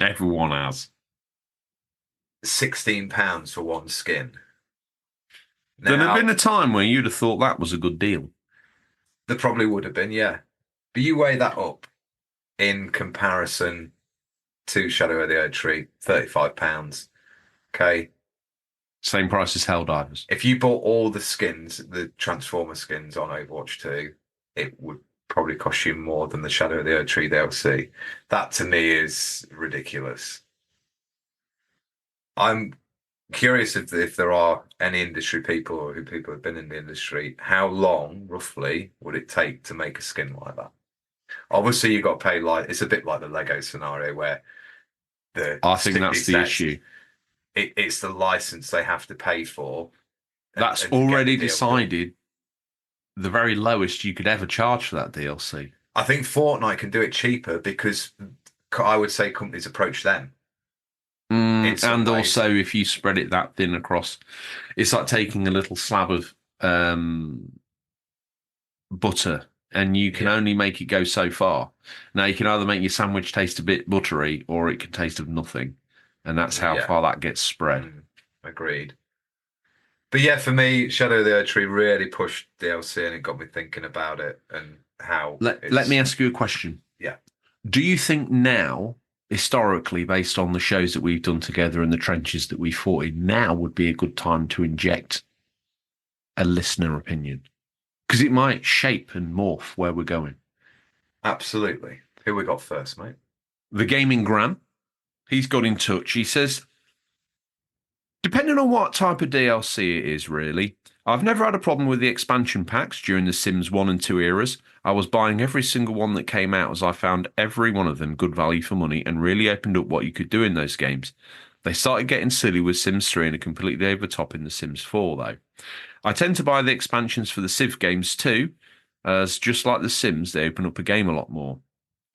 Everyone has. £16 for one skin. There'd have been a time where you'd have thought that was a good deal. There probably would have been, yeah. But you weigh that up in comparison to Shadow of the Erdtree, £35. Okay. Same price as Helldivers. If you bought all the skins, the Transformer skins on Overwatch 2, it would probably cost you more than the Shadow of the Erdtree DLC. That to me is ridiculous. I'm curious if there are any industry people or who people have been in the industry, how long roughly would it take to make a skin like that? Obviously, you've got to pay it's a bit like the Lego scenario where I think that's the issue. It's the license they have to pay for. That's already decided the very lowest you could ever charge for that DLC. I think Fortnite can do it cheaper because I would say companies approach them. And also, if you spread it that thin across, it's like taking a little slab of butter and you can only make it go so far. Now, you can either make your sandwich taste a bit buttery or it can taste of nothing. And that's how far that gets spread. Agreed. But yeah, for me, Shadow of the Erdtree really pushed DLC and it got me thinking about it and how... Let me ask you a question. Yeah. Do you think now, historically, based on the shows that we've done together and the trenches that we fought in, now would be a good time to inject a listener opinion? Because it might shape and morph where we're going. Absolutely. Who we got first, mate? The Gaming Gram. He's got in touch. He says, depending on what type of DLC it is, really, I've never had a problem with the expansion packs during the Sims 1 and 2 eras. I was buying every single one that came out as I found every one of them good value for money and really opened up what you could do in those games. They started getting silly with Sims 3 and are completely over the top in the Sims 4, though. I tend to buy the expansions for the Civ games too, as just like the Sims, they open up a game a lot more.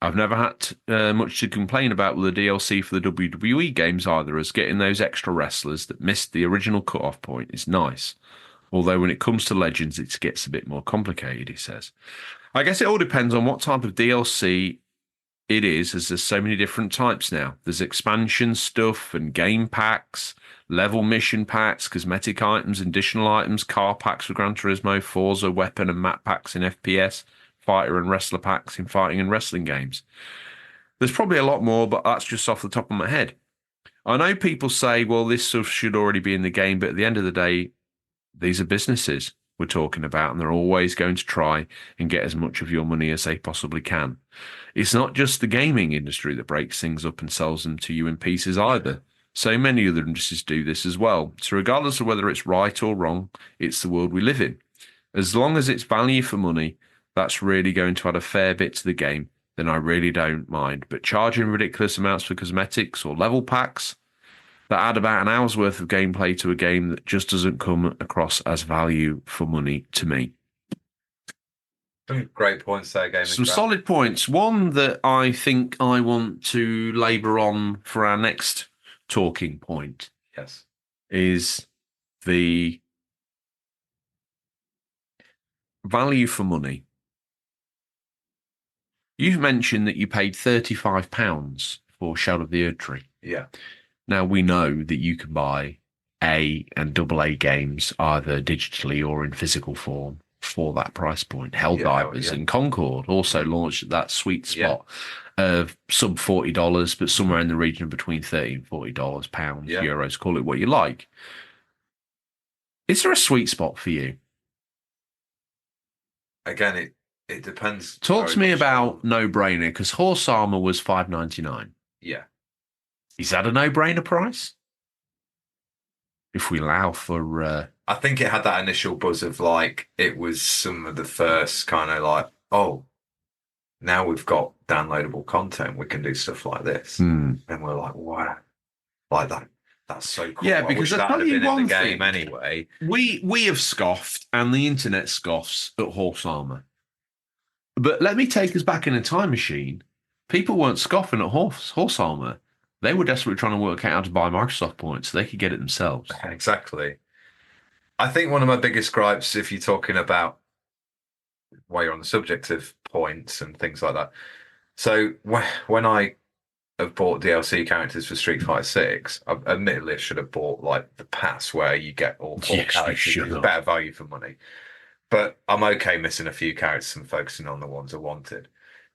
I've never had much to complain about with the DLC for the WWE games either, as getting those extra wrestlers that missed the original cut-off point is nice. Although when it comes to Legends, it gets a bit more complicated, he says. I guess it all depends on what type of DLC it is, as there's so many different types now. There's expansion stuff and game packs, level mission packs, cosmetic items, additional items, car packs for Gran Turismo, Forza, weapon and map packs in FPS, fighter and wrestler packs in fighting and wrestling games. There's probably a lot more, but that's just off the top of my head. I know people say, well, this stuff should already be in the game, but at the end of the day, these are businesses we're talking about, and they're always going to try and get as much of your money as they possibly can. It's not just the gaming industry that breaks things up and sells them to you in pieces either. So many other industries do this as well. So regardless of whether it's right or wrong, it's the world we live in. As long as it's value for money, that's really going to add a fair bit to the game, then I really don't mind. But charging ridiculous amounts for cosmetics or level packs that add about an hour's worth of gameplay to a game that just doesn't come across as value for money to me. Some great points there, Gaming Some Gram. solid points. One that I think I want to labour on for our next talking point is the value for money. You've mentioned that you paid £35 for Shadow of the Erdtree. Yeah. Now, we know that you can buy A and AA games either digitally or in physical form for that price point. Helldivers yeah. and Concord also launched at that sweet spot of sub $40, but somewhere in the region of between $30 and $40, pounds, euros, call it what you like. Is there a sweet spot for you? Again, it depends. Talk to me about no-brainer, because Horse Armor was $5.99. Yeah. Is that a no-brainer price? If we allow for... I think it had that initial buzz of like, it was some of the first kind of like, oh, now we've got downloadable content, we can do stuff like this. And we're like, wow, like that. That's so cool. Yeah, because I'll tell you one thing. thing. Anyway, we have scoffed, and the internet scoffs at Horse Armor. But let me take us back in a time machine. People weren't scoffing at Horse Armor. They were desperately trying to work out how to buy Microsoft points so they could get it themselves. Exactly. I think one of my biggest gripes, if you're talking about while you're on the subject of points and things like that. So when I have bought DLC characters for Street Fighter 6, admittedly I should have bought like the pass where you get all four characters. It's better value for money. But I'm okay missing a few characters and focusing on the ones I wanted.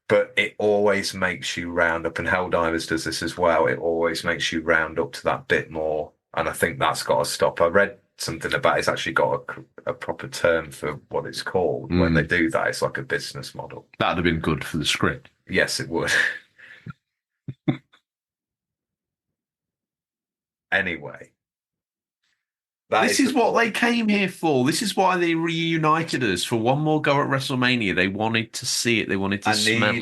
But it always makes you round up, and Helldivers does this as well. It always makes you round up to that bit more. And I think that's got to stop. I read something about it's actually got a proper term for what it's called. When they do that, it's like a business model. That'd have been good for the script. Yes, it would. Anyway. This is what they came here for. This is why they reunited us for one more go at WrestleMania. They wanted to see it. They wanted to smell it.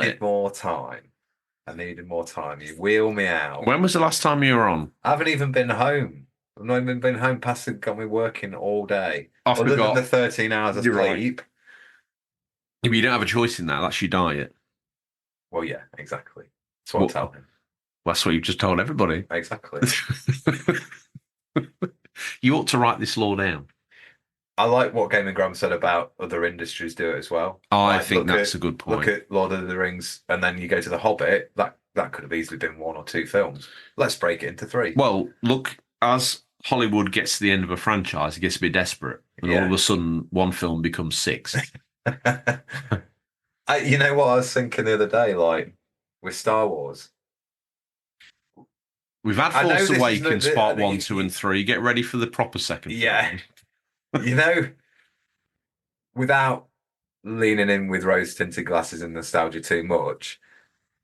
I needed more time. You wheel me out. When was the last time you were on? I haven't even been home. I've not even been home past it. Got me working all day. Other than the 13 hours of sleep. Right. If you don't have a choice in that, that's your diet. Well, yeah, exactly. That's what I tell him. Well, that's what you've just told everybody. Exactly. You ought to write this law down. I like what Game and Graham said about other industries do it as well. I think that's a good point. Look at Lord of the Rings, and then you go to The Hobbit. That could have easily been 1 or 2 films. Let's break it into 3. Well, look, as Hollywood gets to the end of a franchise, it gets a bit desperate, and all of a sudden, one film becomes 6. You know what I was thinking the other day, like with Star Wars. We've had Force Awakens part 1, 2, and 3. Get ready for the proper second film. Yeah. You know, without leaning in with rose-tinted glasses and nostalgia too much,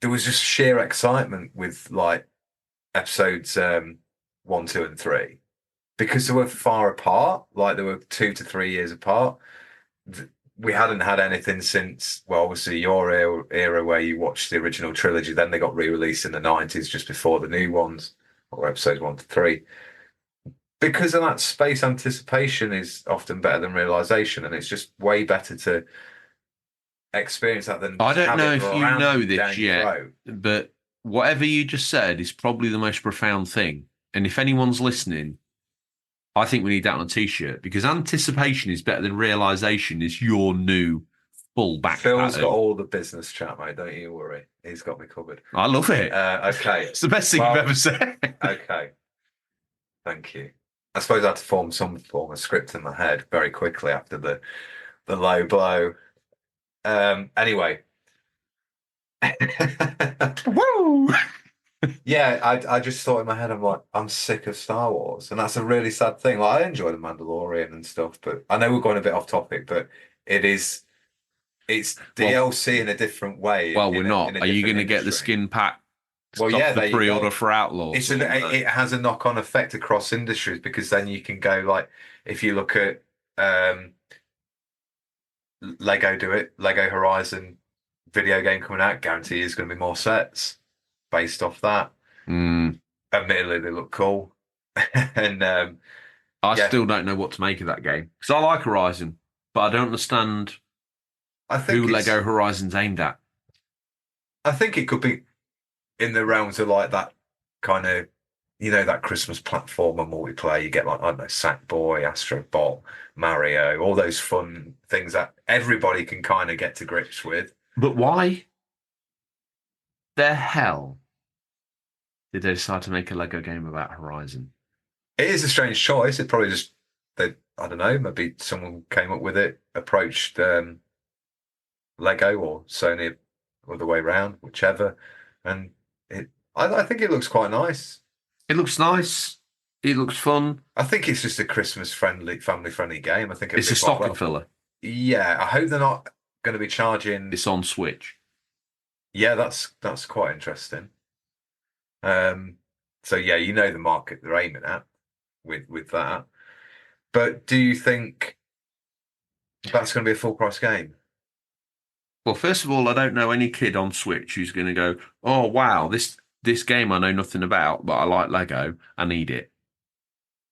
there was just sheer excitement with like episodes 1, 2, and 3 because they were far apart. Like they were 2 to 3 years apart. We hadn't had anything since, well, obviously your era where you watched the original trilogy. Then they got re-released in the 90s just before the new ones, or episodes 1 to 3. Because of that, space anticipation is often better than realization, and it's just way better to experience that than. I don't know if you know this yet, but whatever you just said is probably the most profound thing. And if anyone's listening, I think we need that on a t-shirt, because anticipation is better than realization is your new full back. Phil's got all the business chat, mate. Don't you worry. He's got me covered. I love it. Okay. It's the best thing you've ever said. Okay. Thank you. I suppose I had to form some form of script in my head very quickly after the low blow. Anyway. Woo! Yeah, I just thought in my head, I'm like, I'm sick of Star Wars. And that's a really sad thing. Like, I enjoy The Mandalorian and stuff, but I know we're going a bit off topic, but it's DLC in a different way. Well, we're not. Are you going to get the skin pack? Well, yeah, the pre-order for Outlaws. It has a knock-on effect across industries, because then you can go like, if you look at Lego do it, Lego Horizon video game coming out, guarantee is going to be more sets based off that. Admittedly, they look cool. And I still don't know what to make of that game, because I like Horizon, but I don't understand who Lego Horizon's aimed at. I think it could be in the realms of like that kind of, that Christmas platformer multiplayer. You get like, I don't know, Sackboy, Astro Bot, Mario, all those fun things that everybody can kind of get to grips with. But why the hell did they decide to make a Lego game about Horizon? It is a strange choice. It probably just I don't know, maybe someone came up with it, approached Lego or Sony or the way round, whichever. And I think it looks quite nice. It looks nice. It looks fun. I think it's just a Christmas friendly, family friendly game. I think It's a stocking filler. Yeah, I hope they're not going to be charging. It's on Switch. Yeah, that's quite interesting. So yeah, you know the market they're aiming at with that. But do you think that's going to be a full price game? Well, first of all, I don't know any kid on Switch who's going to go, "Oh wow, this game I know nothing about, but I like Lego. I need it."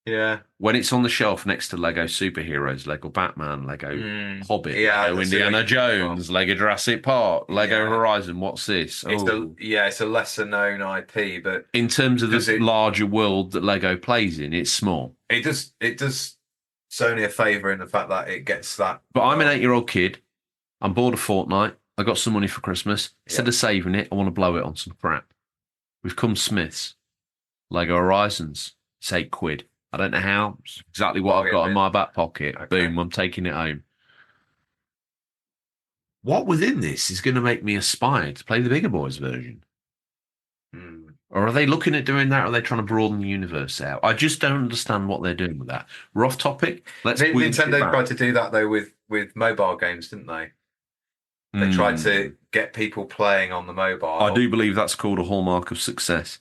Yeah. When it's on the shelf next to Lego superheroes, Lego Batman, Lego Hobbit, Yeah, Lego Indiana Jones, Lego Jurassic Park, Lego Horizon, what's this? It's a lesser known IP, but in terms of the larger world that Lego plays in, it's small. It does Sony a favour in the fact that it gets that. But I'm an 8-year-old kid. I'm bored of Fortnite. I got some money for Christmas. Instead of saving it, I want to blow it on some crap. We've come Smiths. Lego Horizons. It's £8. I don't know how. It's exactly what I've got in my back pocket. Okay. Boom, I'm taking it home. What within this is going to make me aspire to play the bigger boys version? Or are they looking at doing that, or are they trying to broaden the universe out? I just don't understand what they're doing with that. We're off topic. Nintendo tried to do that, though, with mobile games, didn't they? They tried to get people playing on the mobile. I do believe that's called a hallmark of success.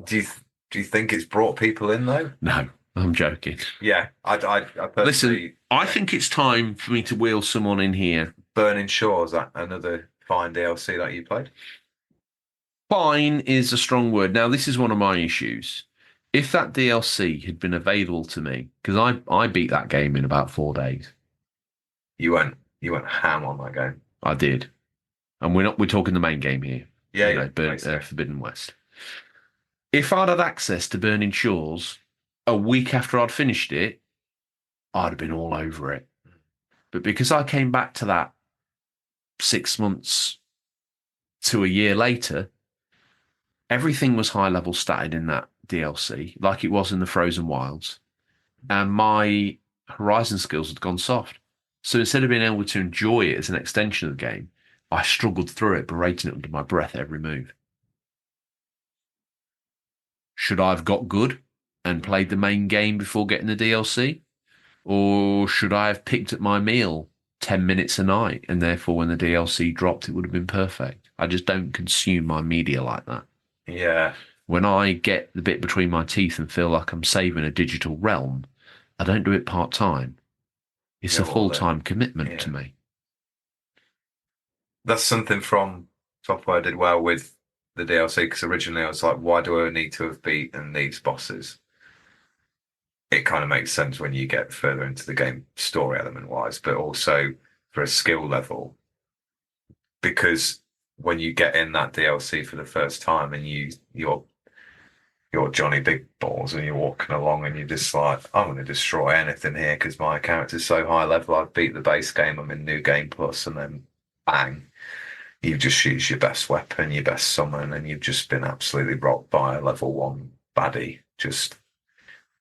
Do you think it's brought people in, though? No, I'm joking. Yeah, I personally... Listen, I think it's time for me to wheel someone in here. Burning Shores, that another fine DLC that you played? Fine is a strong word. Now, this is one of my issues. If that DLC had been available to me, because I beat that game in about 4 days. You went ham on that game. I did. And we're talking the main game here. Yeah, Forbidden West. If I'd had access to Burning Shores a week after I'd finished it, I'd have been all over it. But because I came back to that 6 months to a year later, everything was high level statted in that DLC, like it was in the Frozen Wilds. And my Horizon skills had gone soft. So instead of being able to enjoy it as an extension of the game, I struggled through it, berating it under my breath every move. Should I have got good and played the main game before getting the DLC? Or should I have picked at my meal 10 minutes a night, and therefore when the DLC dropped, it would have been perfect? I just don't consume my media like that. Yeah. When I get the bit between my teeth and feel like I'm saving a digital realm, I don't do it part-time. It's a full-time commitment to me. That's something from Software did well with the DLC, because originally I was like, why do I need to have beaten these bosses? It kind of makes sense when you get further into the game story element-wise, but also for a skill level, because when you get in that DLC for the first time and you're Johnny Big Balls and you're walking along and you're just like, I'm going to destroy anything here because my character's so high level. I've beat the base game, I'm in New Game Plus, and then bang, you just choose your best weapon, your best summon, and you've just been absolutely rocked by a level 1 baddie just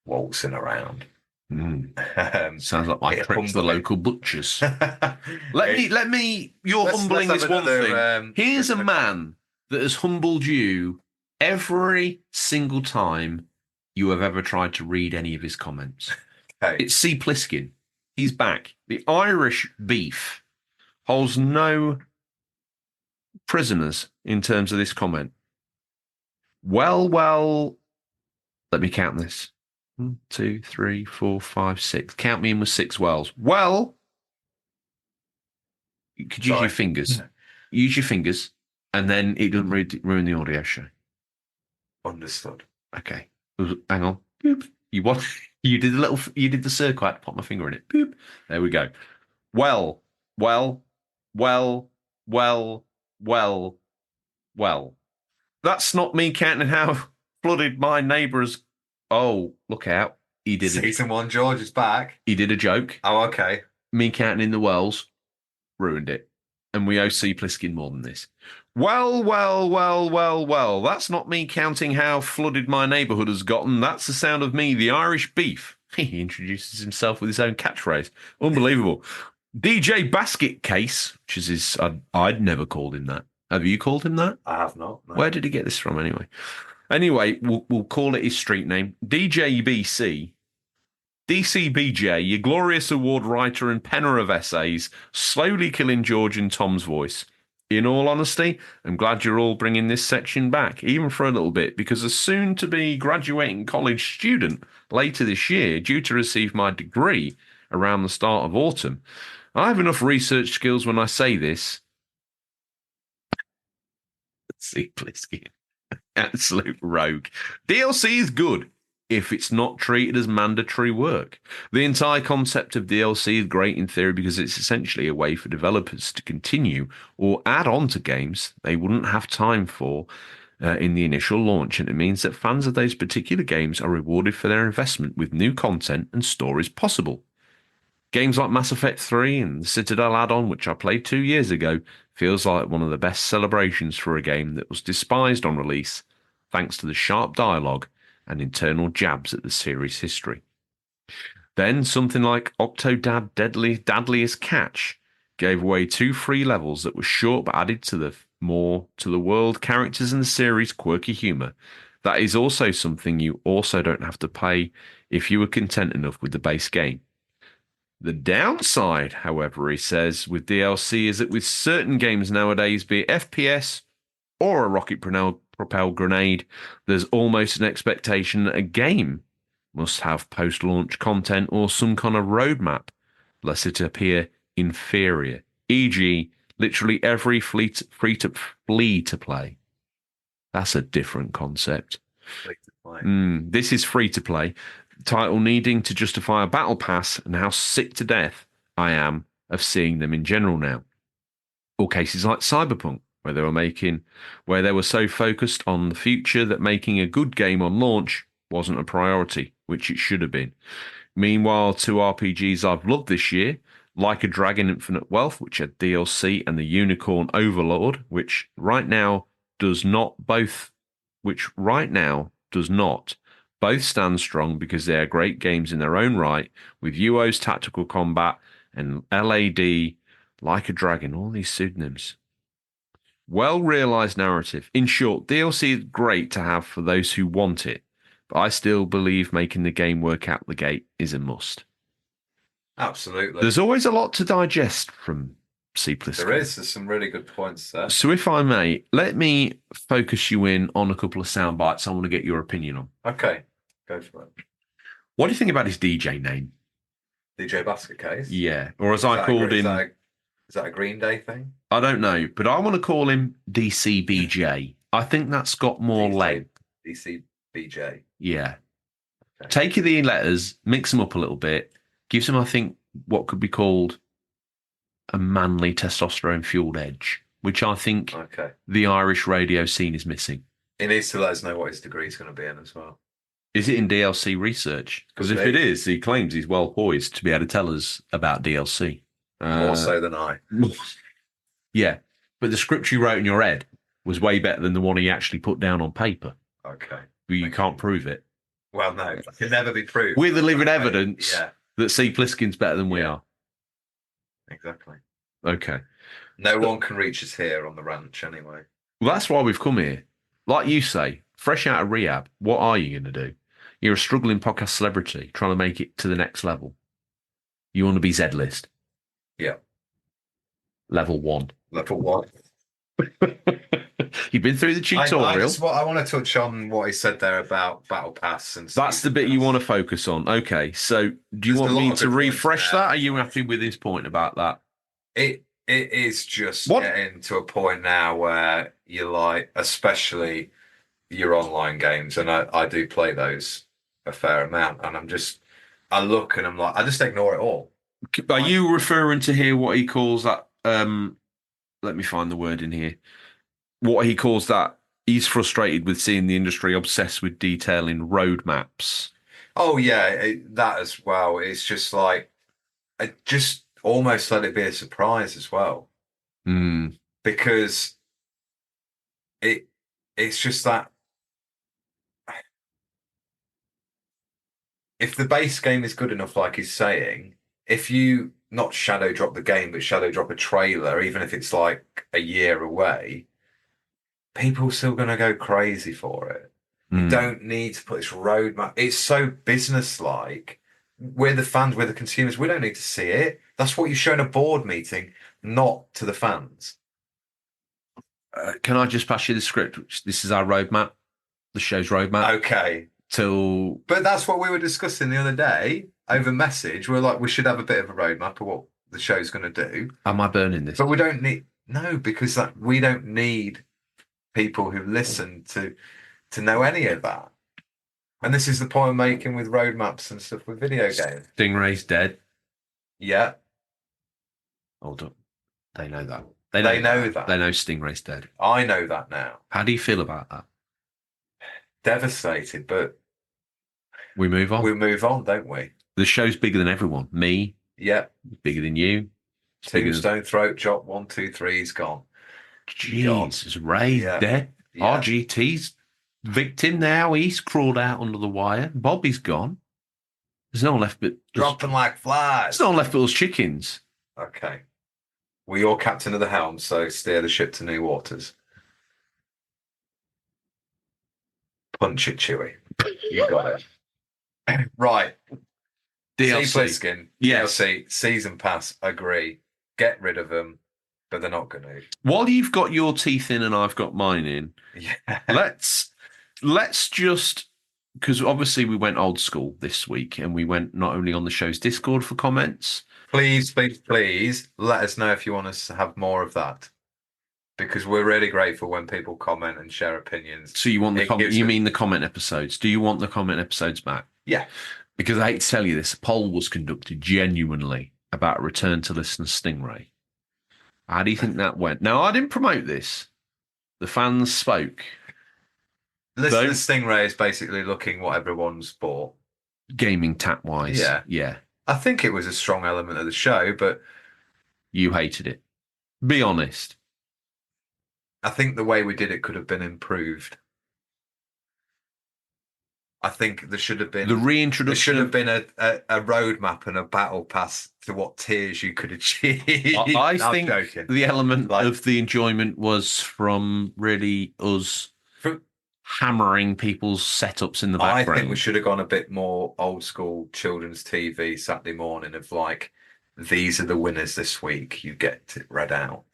waltzing around. Sounds like my trip to the local butchers. Let me. You're humbling this one thing. Here's a man that has humbled you every single time you have ever tried to read any of his comments. Okay. It's C. Pliskin. He's back. The Irish beef holds no prisoners in terms of this comment. Well, let me count this. 1, 2, 3, 4, 5, 6. Count me in with 6 wells. Well, you could use your fingers. Use your fingers, and then it doesn't ruin the audio show. Understood. Okay. Hang on. Boop. You did the circle. I had to pop my finger in it. Boop. There we go. Well. That's not me counting how flooded my neighbours. Oh, look out. He did Season 1 George is back. He did a joke. Oh, okay. Me counting in the wells ruined it. And we owe C. Pliskin more than this. Well. That's not me counting how flooded my neighbourhood has gotten. That's the sound of me, the Irish beef, He introduces himself with his own catchphrase. Unbelievable. DJ Basket Case, which is his. I'd never called him that. Have you called him that? I have not. No. Where did he get this from anyway? Anyway, we'll call it his street name. DJBC. DCBJ, your glorious award writer and penner of essays, slowly killing George and Tom's voice. In all honesty, I'm glad you're all bringing this section back, even for a little bit, because as soon to be graduating college student later this year, due to receive my degree around the start of autumn, I have enough research skills when I say this. See, Pliskin. Absolute rogue. DLC is good if it's not treated as mandatory work. The entire concept of DLC is great in theory because it's essentially a way for developers to continue or add on to games they wouldn't have time for in the initial launch, and it means that fans of those particular games are rewarded for their investment with new content and stories possible. Games like Mass Effect 3 and the Citadel add-on, which I played 2 years ago, feels like one of the best celebrations for a game that was despised on release thanks to the sharp dialogue and internal jabs at the series' history. Then something like Octodad Dadliest Catch gave away 2 free levels that were short but added to the world, characters, and the series' quirky humour. That is also something you also don't have to pay if you were content enough with the base game. The downside, however, he says, with DLC is that with certain games nowadays, be it FPS or a rocket-propelled grenade, there's almost an expectation that a game must have post-launch content or some kind of roadmap, lest it appear inferior. E.g., literally every free-to-play. That's a different concept. This is free-to-play. Title needing to justify a battle pass, and how sick to death I am of seeing them in general now. Or cases like Cyberpunk, where they were so focused on the future that making a good game on launch wasn't a priority, which it should have been. Meanwhile, 2 RPGs I've loved this year, Like a Dragon Infinite Wealth, which had DLC, and the Unicorn Overlord, which right now does not. Both stand strong because they are great games in their own right, with UO's tactical combat and LAD, Like a Dragon, all these pseudonyms. Well-realised narrative. In short, DLC is great to have for those who want it, but I still believe making the game work out the gate is a must. Absolutely. There's always a lot to digest from C++. There's some really good points there. So if I may, let me focus you in on a couple of sound bites I want to get your opinion on. Okay, go for it. What do you think about his DJ name? DJ Basket Case? Yeah, or as I called him... Is that a Green Day thing? I don't know, but I want to call him DCBJ. I think that's got more leg. DCBJ. Yeah. Okay. Take the letters, mix them up a little bit, gives them, I think, what could be called a manly testosterone-fueled edge, which I think the Irish radio scene is missing. He needs to let us know what his degree is going to be in as well. Is it in DLC research? Because if it is, he claims he's well poised to be able to tell us about DLC. More so than I. Yeah, but the script you wrote in your head was way better than the one he actually put down on paper. Okay. But you can't prove it. Well, no, it can never be proved. We're the living evidence that C. Pliskin's better than we are. Exactly. Okay. No one can reach us here on the ranch anyway. Well, that's why we've come here. Like you say, fresh out of rehab, what are you going to do? You're a struggling podcast celebrity trying to make it to the next level. You want to be Z-list. Yeah. Level 1. Level 1. You've been through the tutorial. I want to touch on what he said there about Battle Pass. And that's the bit you want to focus on. Okay, so do you want me to refresh that? Are you happy with his point about that? It is just getting to a point now where you're like, especially your online games, and I do play those a fair amount, and I look and I'm like, I just ignore it all. Are you referring to here what he calls that? Let me find the word in here. What he calls that, he's frustrated with seeing the industry obsessed with detailing roadmaps. Oh, yeah, that as well. It's just like, I just almost let it be a surprise as well. Because it's just that if the base game is good enough, like he's saying, if you not shadow drop the game, but shadow drop a trailer, even if it's like a year away, people are still going to go crazy for it. You don't need to put this roadmap. It's so business-like. We're the fans, we're the consumers. We don't need to see it. That's what you show in a board meeting, not to the fans. Can I just pass you the script? This is our roadmap, the show's roadmap. Okay. But that's what we were discussing the other day over message. We're like, we should have a bit of a roadmap of what the show's going to do. Am I burning this? But we don't need... No, because we don't need people who listen to know any of that. And this is the point I'm making with roadmaps and stuff with video games. Stingray's dead. Yeah. Hold up. They know that. They know that. They know Stingray's dead. I know that now. How do you feel about that? Devastated, but we move on. We move on, don't we? The show's bigger than everyone. Me. Yeah. Bigger than you. Tombstone, throat chop, 1, 2, 3, he's gone. Jesus, Ray's dead. Yeah. RGT's victim now. He's crawled out under the wire. Bobby's gone. There's no one left but... Dropping like flies. There's no one left but us chickens. Okay. Well, you're captain of the helm, so steer the ship to new waters. Punch it, Chewie. You got it. Right. DLC. Pliskin. Yes. DLC. Season pass. Agree. Get rid of them, but they're not going to. While you've got your teeth in and I've got mine in, let's just... Because obviously we went old school this week and we went not only on the show's Discord for comments. Please let us know if you want us to have more of that. Because we're really grateful when people comment and share opinions. So you want the mean the comment episodes? Do you want the comment episodes back? Yeah. Because I hate to tell you this, a poll was conducted genuinely about Return to Listener Stingray. How do you think that went? Now, I didn't promote this. The fans spoke. Listener Stingray is basically looking what everyone's bought. Gaming tap-wise. Yeah. I think it was a strong element of the show, but... You hated it. Be honest. I think the way we did it could have been improved. I think there should have been... The reintroduction... There should have been a roadmap and a battle pass to what tiers you could achieve. I think the element of the enjoyment was from really us... hammering people's setups in the background. I think we should have gone a bit more old school children's TV Saturday morning of like, these are the winners this week. You get it read out.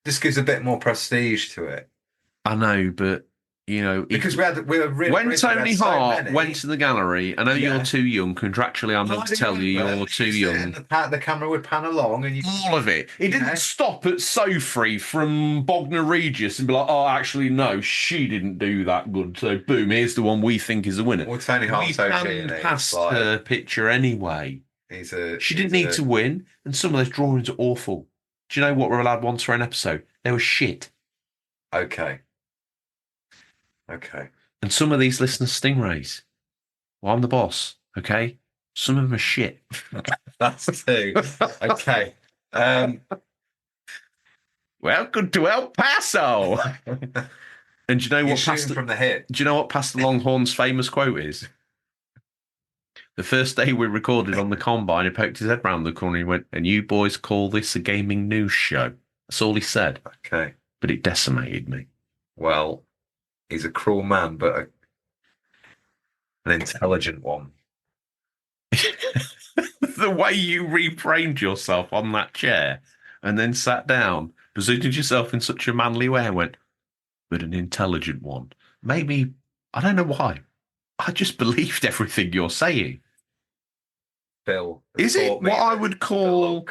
This gives a bit more prestige to it. I know, but you know, because we were really when Tony Hart went to the gallery. I know you're too young. Contractually, I'm not to tell you you're too young. The camera would pan along, and all of it. It didn't stop at Sophie from Bognor Regis and be like, "Oh, actually, no, she didn't do that good." So, boom, here's the one we think is a winner. Well, Tony Hart's we past her picture anyway. She didn't need to win, and some of those drawings are awful. Do you know what we're allowed once for an episode? They were shit. Okay. And some of these listeners Stingrays. Well, I'm the boss, okay? Some of them are shit. That's two. Okay. Welcome to El Paso. And do you know what from the hip? Do you know what Pastor Longhorn's famous quote is? The first day we recorded on the Combine, he poked his head round the corner and he went, "And you boys call this a gaming news show?" That's all he said. Okay. But it decimated me. Well, he's a cruel man, but an intelligent one. The way you reframed yourself on that chair and then sat down, positioned yourself in such a manly way and went, "But an intelligent one." Maybe, I don't know why. I just believed everything you're saying. Bill. Is it what I would call...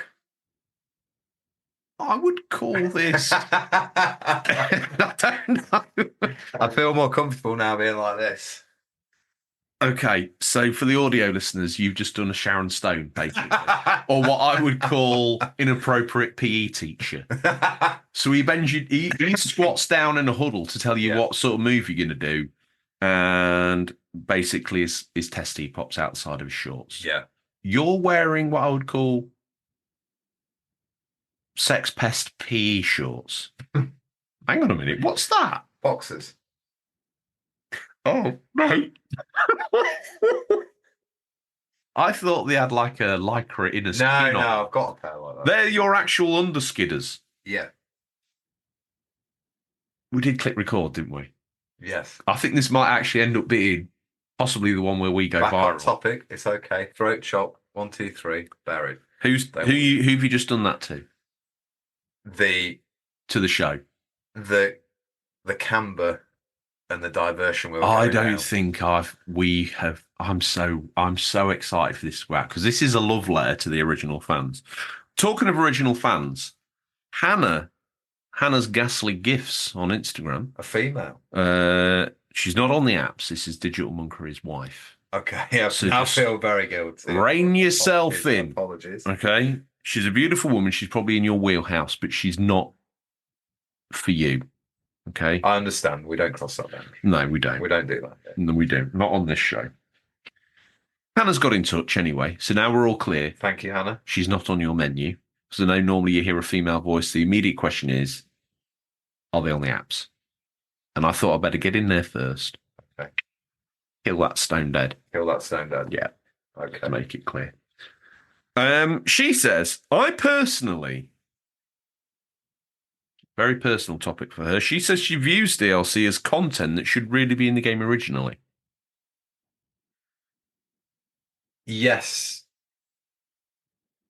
I would call this... I don't know. I feel more comfortable now being like this. Okay, so for the audio listeners, you've just done a Sharon Stone, basically. Or what I would call inappropriate PE teacher. So he squats down in a huddle to tell you what sort of move you're going to do. And basically his testy pops out the side of his shorts. Yeah. You're wearing what I would call sex pest PE shorts. Hang on a minute. What's that? Boxers. Oh, no. I thought they had like a lycra inner skin on. No, I've got a pair like that. They're your actual underskidders. Yeah. We did click record, didn't we? Yes. I think this might actually end up being possibly the one where we go Back viral. on topic. It's okay. Throat chop. 1, 2, 3. Buried. Who have you just done that to? To the show. The camber and the diversion. I don't think we have. I'm so excited for this because this is a love letter to the original fans. Talking of original fans, Hannah's Ghastly Gifts on Instagram. A female. She's not on the apps. This is Digital Monkery's wife. Okay, yeah, So I just feel very guilty. Rein yourself in. Apologies. Okay, she's a beautiful woman. She's probably in your wheelhouse, but she's not for you. Okay, I understand. We don't cross that boundary. no, we don't. We don't do that. Yeah. No, we don't. Not on this show. Hannah's got in touch anyway, so now we're all clear. Thank you, Hannah. She's not on your menu. So now normally you hear a female voice. The immediate question is, are they on the apps? And I thought I'd better get in there first. Okay. Kill that stone dead. Kill that stone dead. Yeah. Okay. To make it clear. She says, I personally, very personal topic for her. She says she views DLC as content that should really be in the game originally. Yes.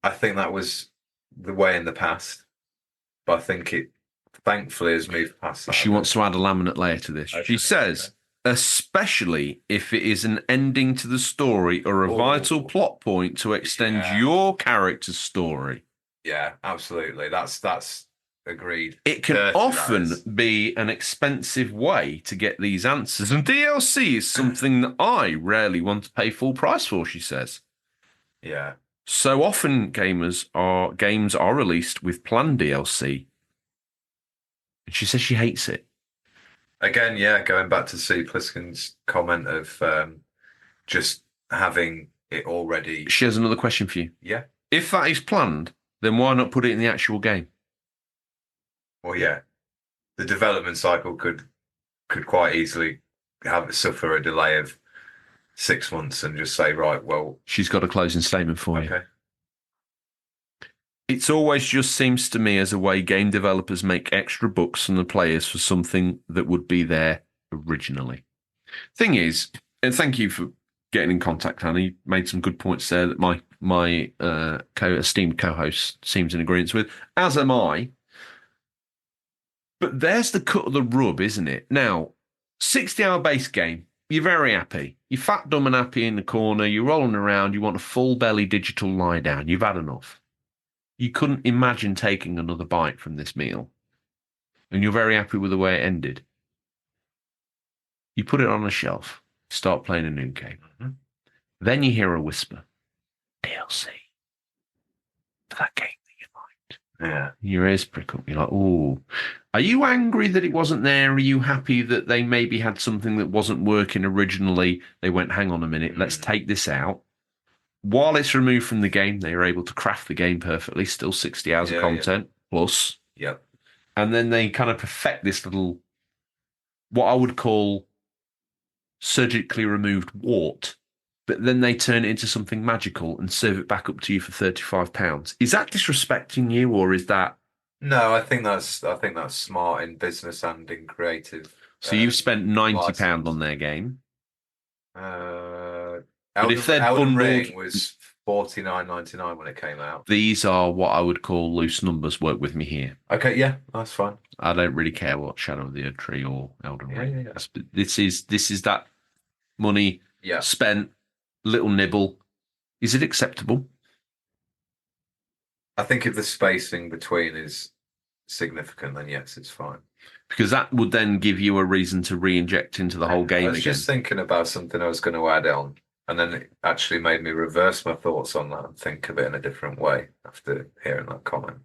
I think that was the way in the past, but I think it thankfully has moved past that. She wants to add a laminate layer to this. Okay. She says, especially if it is an ending to the story or a vital plot point to extend your character's story. Yeah, absolutely. That's agreed. It can often be an expensive way to get these answers, and DLC is something that I rarely want to pay full price for, she says. Yeah. So often games are released with planned DLC. And she says she hates it. Again, yeah, going back to C. Pliskin's comment of just having it already. She has another question for you. Yeah. If that is planned, then why not put it in the actual game? Well, yeah. The development cycle could quite easily suffer a delay of 6 months and just say, right, well. She's got a closing statement for you. Okay. It's always just seems to me as a way game developers make extra bucks from the players for something that would be there originally. Thing is, and thank you for getting in contact, Hannah. You made some good points there that my esteemed co-host seems in agreement with, as am I. But there's the cut of the rub, isn't it? Now, 60-hour base game, you're very happy. You're fat, dumb and happy in the corner. You're rolling around. You want a full belly digital lie down. You've had enough. You couldn't imagine taking another bite from this meal. And you're very happy with the way it ended. You put it on a shelf, start playing a new game. Mm-hmm. Then you hear a whisper, DLC, for that game that you liked. Yeah. Your ears prick up. You're like, oh. Are you angry that it wasn't there? Are you happy that they maybe had something that wasn't working originally? They went, hang on a minute, let's take this out. While it's removed from the game, they are able to craft the game perfectly, still 60 hours of content plus. Yep. And then they kind of perfect this little, what I would call surgically removed wart, but then they turn it into something magical and serve it back up to you for £35. Is that disrespecting you, or is that? No, I think that's smart in business and in creative. So you've spent £90 on their game. But if they're Elden bundled, Ring was $49.99 when it came out. These are what I would call loose numbers. Work with me here. Okay, yeah, that's fine. I don't really care what Shadow of the Erd Tree or Elden Ring. Yeah. This is that money spent, little nibble. Is it acceptable? I think if the spacing between is significant, then yes, it's fine. Because that would then give you a reason to re-inject into the whole game again. I was just thinking about something I was going to add on, and then it actually made me reverse my thoughts on that and think of it in a different way after hearing that comment.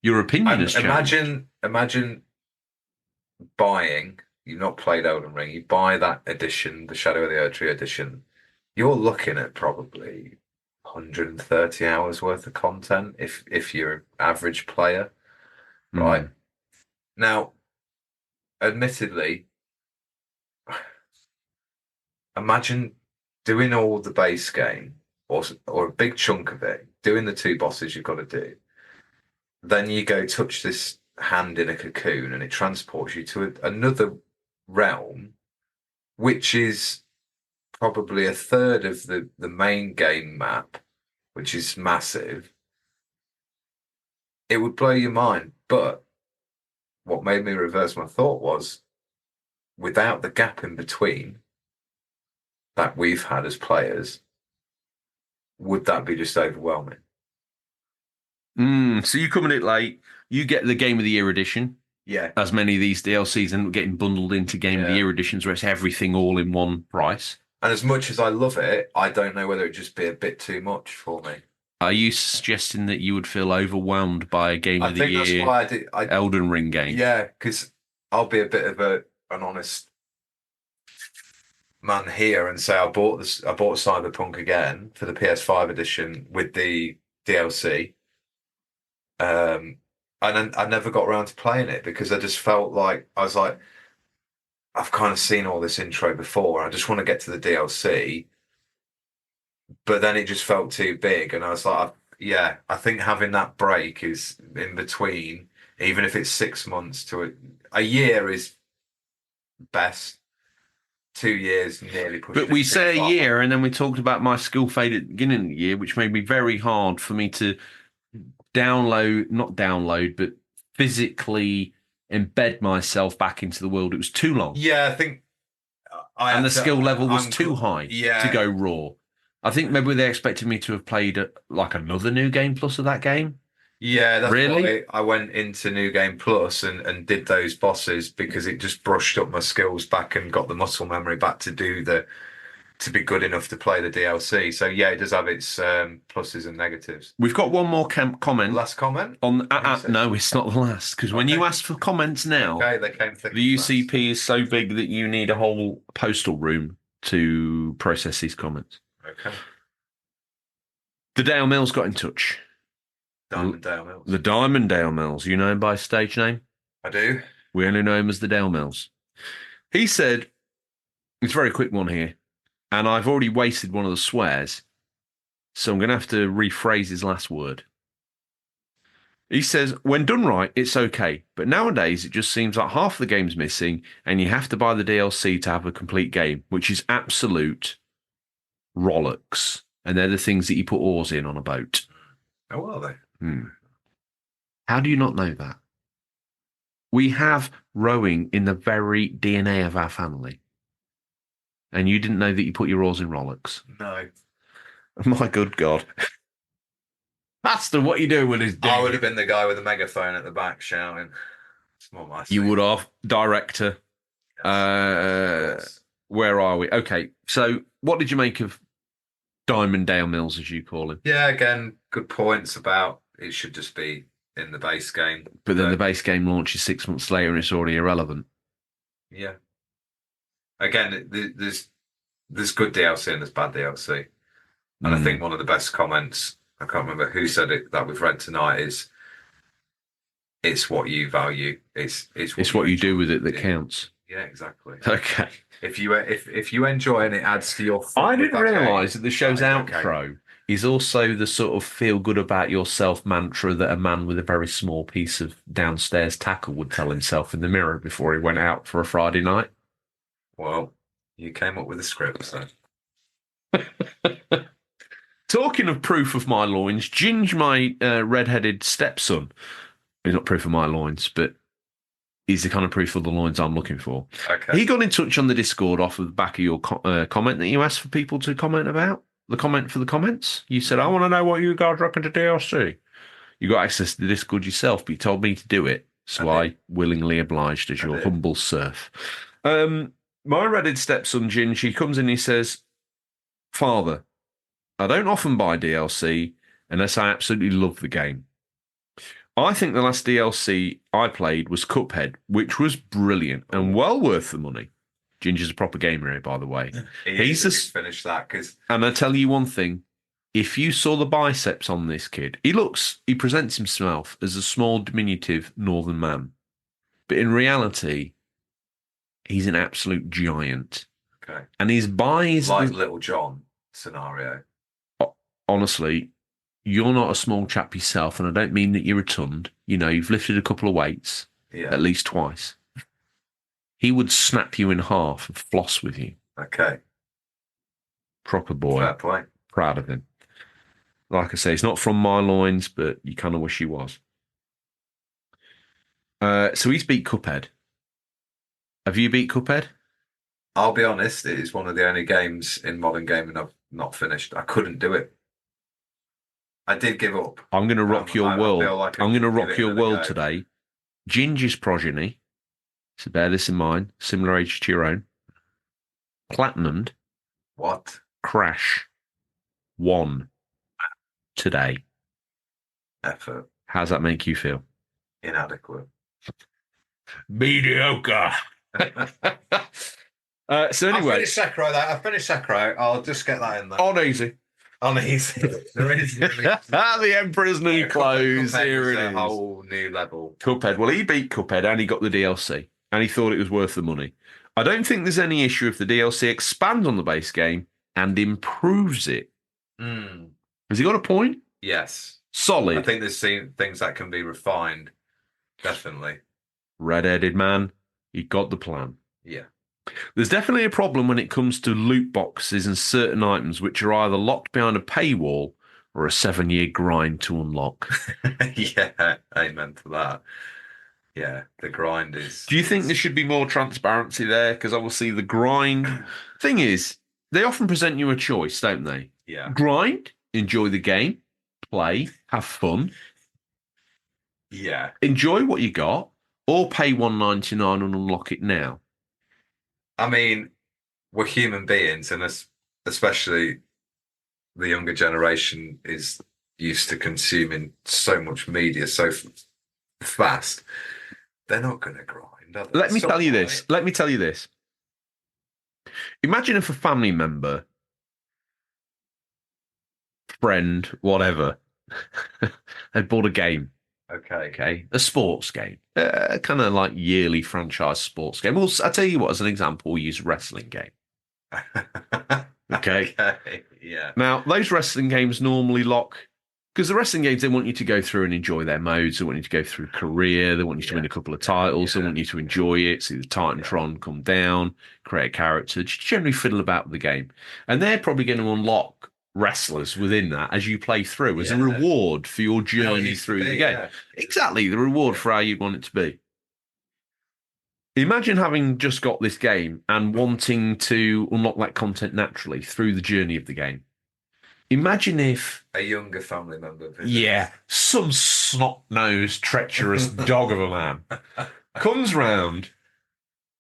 Your opinion has changed. Imagine buying, you've not played Elden Ring, you buy that edition, the Shadow of the Erd Tree edition, you're looking at probably 130 hours worth of content if you're an average player, right? Now, admittedly, imagine doing all the base game or a big chunk of it, doing the 2 bosses you've got to do. Then you go touch this hand in a cocoon and it transports you to another realm, which is probably a third of the main game map, which is massive. It would blow your mind. But what made me reverse my thought was, without the gap in between that we've had as players, would that be just overwhelming? So you come in it late, you get the Game of the Year edition, Yeah. as many of these DLCs and getting bundled into Game of the Year editions where it's everything all in one price. And as much as I love it, I don't know whether it'd just be a bit too much for me. Are you suggesting that you would feel overwhelmed by a Game of the Year that's why Elden Ring game? Yeah, because I'll be a bit of an honest man here and say I bought Cyberpunk again for the PS5 edition with the DLC. And then I never got around to playing it because I just felt like I was like, I've kind of seen all this intro before. I just want to get to the DLC. But then it just felt too big. And I was like, I think having that break is in between, even if it's 6 months to a year is best. 2 years nearly pushed. But we say a year, and then we talked about my skill fade at the beginning of the year, which made me very hard for me to not download, but physically embed myself back into the world. It was too long. Yeah, I think. And the skill level was too high to go raw. I think maybe they expected me to have played like another New Game Plus of that game. Yeah, that's really? why I went into New Game Plus and did those bosses because it just brushed up my skills back and got the muscle memory back to be good enough to play the DLC. So yeah, it does have its pluses and negatives. We've got one more comment. Last comment? On no, it's not the last, because when you ask for comments now, they came thick. The UCP is so big that you need a whole postal room to process these comments. Okay. The Dale Mills got in touch. Diamond Dale Mills. The Diamond Dale Mills. You know him by stage name? I do. We only know him as the Dale Mills. He said, it's a very quick one here, and I've already wasted one of the swears, so I'm going to have to rephrase his last word. He says, when done right, it's okay, but nowadays it just seems like half the game's missing, and you have to buy the DLC to have a complete game, which is absolute rollocks. And they're the things that you put oars in on a boat. Oh, are they? How do you not know that? We have rowing in the very DNA of our family. And you didn't know that you put your oars in rollocks? No. My good God. Pastor, what are you doing with his dick? I would have been the guy with the megaphone at the back shouting. It's not my You would have. Director. Yes. Where are we? Okay, so what did you make of Diamond Dale Mills, as you call him? Yeah, again, good points about it should just be in the base game. But then the base game launches 6 months later and it's already irrelevant. Yeah. Again, there's good DLC and there's bad DLC. And I think one of the best comments, I can't remember who said it, that we've read tonight is, it's what you value. It's what you do with it that counts. Yeah, exactly. Okay. If you enjoy and it adds to your fun. I didn't realise that the show's outro is also the sort of feel good about yourself mantra that a man with a very small piece of downstairs tackle would tell himself in the mirror before he went out for a Friday night. Well, you came up with the script, so. Talking of proof of my loins, Ginge, my red-headed stepson, is not proof of my loins, but he's the kind of proof of the loins I'm looking for. Okay. He got in touch on the Discord off of the back of your comment that you asked for people to comment about. The comment for the comments. You said, I want to know what you guys reckon to DLC. You got access to the Discord yourself, but you told me to do it. So I willingly obliged as your humble serf. My red-headed stepson, Ginge, he comes in and he says, Father, I don't often buy DLC unless I absolutely love the game. I think the last DLC I played was Cuphead, which was brilliant and well worth the money. Ginger's a proper gamer here, by the way. He's finished that because. And I tell you one thing: if you saw the biceps on this kid, he presents himself as a small, diminutive northern man, but in reality, he's an absolute giant. Okay. And his buys, Like Little John scenario. honestly, you're not a small chap yourself, and I don't mean that you're rotund. You know, you've lifted a couple of weights Yeah. at least twice. He would snap you in half and floss with you. Okay. Proper boy. Fair play. Proud of him. Like I say, it's not from my loins, but you kind of wish he was. So he's beat Cuphead. Have you beat Cuphead? I'll be honest, it is one of the only games in modern gaming I've not finished. I couldn't do it. I did give up. I'm going to rock your world. I feel like I'm going to give rock it your another world go. today. Ginger's progeny, so bear this in mind, similar age to your own, platinumed What? Crash 1 today. Effort. How's that make you feel? Inadequate. Mediocre. So anyway, I finished Sekiro. I'll just get that in there. on easy. Uneasy. There is The Emperor's New Clothes. Cuphead Here was it a is. whole new level. Cuphead. Well, he beat Cuphead and he got the DLC, and he thought it was worth the money. I don't think there's any issue if the DLC expands on the base game and improves it. Mm. Has he got a point? Yes. Solid. I think there's things that can be refined. Definitely. Red-headed man. He got the plan. Yeah. There's definitely a problem when it comes to loot boxes and certain items which are either locked behind a paywall or a 7-year grind to unlock. Yeah. Amen to that. Yeah. The grind is. Do you think there should be more transparency there? Because obviously the grind thing is, they often present you a choice, don't they? Yeah. Grind, enjoy the game, play, have fun, Yeah. enjoy what you got, or pay $1.99 and unlock it now. I mean, we're human beings, and especially the younger generation is used to consuming so much media so fast. They're not going to grind. Are they? Let me Stop tell you buying this. it. Let me tell you this. Imagine if a family member, friend, whatever, had bought a game. Okay. Okay, a sports game, kind of like yearly franchise sports game. Well, I'll tell you what, as an example, we'll use a wrestling game. Okay. Okay. Yeah. Now, those wrestling games normally lock, because the wrestling games, they want you to go through and enjoy their modes. They want you to go through career. They want you to win a couple of titles. They want you to enjoy it, see the Titantron come down, create a character, just generally fiddle about with the game. And they're probably going to unlock wrestlers within that as you play through as a reward for your journey through the game. Yeah. Exactly, the reward for how you want it to be. Imagine having just got this game and wanting to unlock that content naturally through the journey of the game. Imagine if, A younger family member. some snot-nosed, treacherous dog of a man comes round,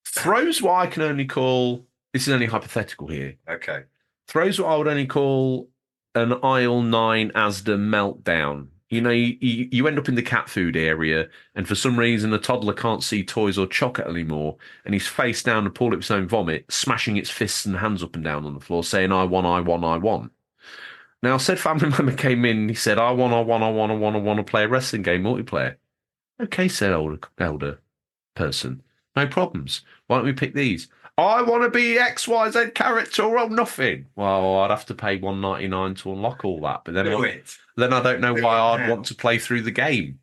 throws what I can only call, this is only hypothetical here, Okay. throws what I would only call an aisle 9 Asda meltdown. You know, you end up in the cat food area, and for some reason a toddler can't see toys or chocolate anymore, and he's face down and pulled up his own vomit, smashing its fists and hands up and down on the floor, saying, I won, I won, I won. Now, said family member came in and he said, I want to play a wrestling game multiplayer. Okay, said elder person. No problems. Why don't we pick these? I want to be XYZ character or nothing. Well, I'd have to pay $1.99 to unlock all that. But then, then I don't know why I'd want to play through the game.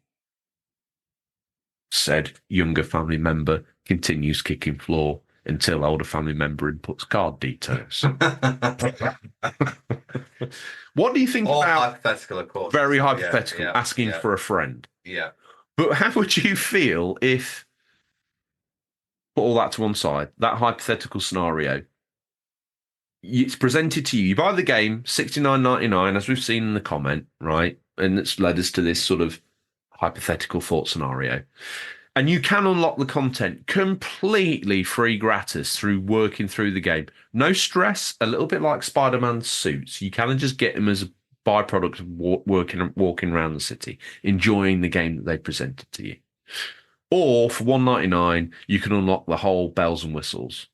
Said younger family member continues kicking floor until older family member inputs card details. What do you think All about hypothetical, of course. very hypothetical, Yeah, asking for a friend? Yeah. But how would you feel if, put all that to one side, that hypothetical scenario, it's presented to you, you buy the game, $69.99, as we've seen in the comment, right? And it's led us to this sort of hypothetical thought scenario. And you can unlock the content completely free gratis through working through the game. No stress, a little bit like Spider-Man's suits. You can just get them as a byproduct of walking around the city, enjoying the game that they presented to you. Or for $1.99, you can unlock the whole bells and whistles.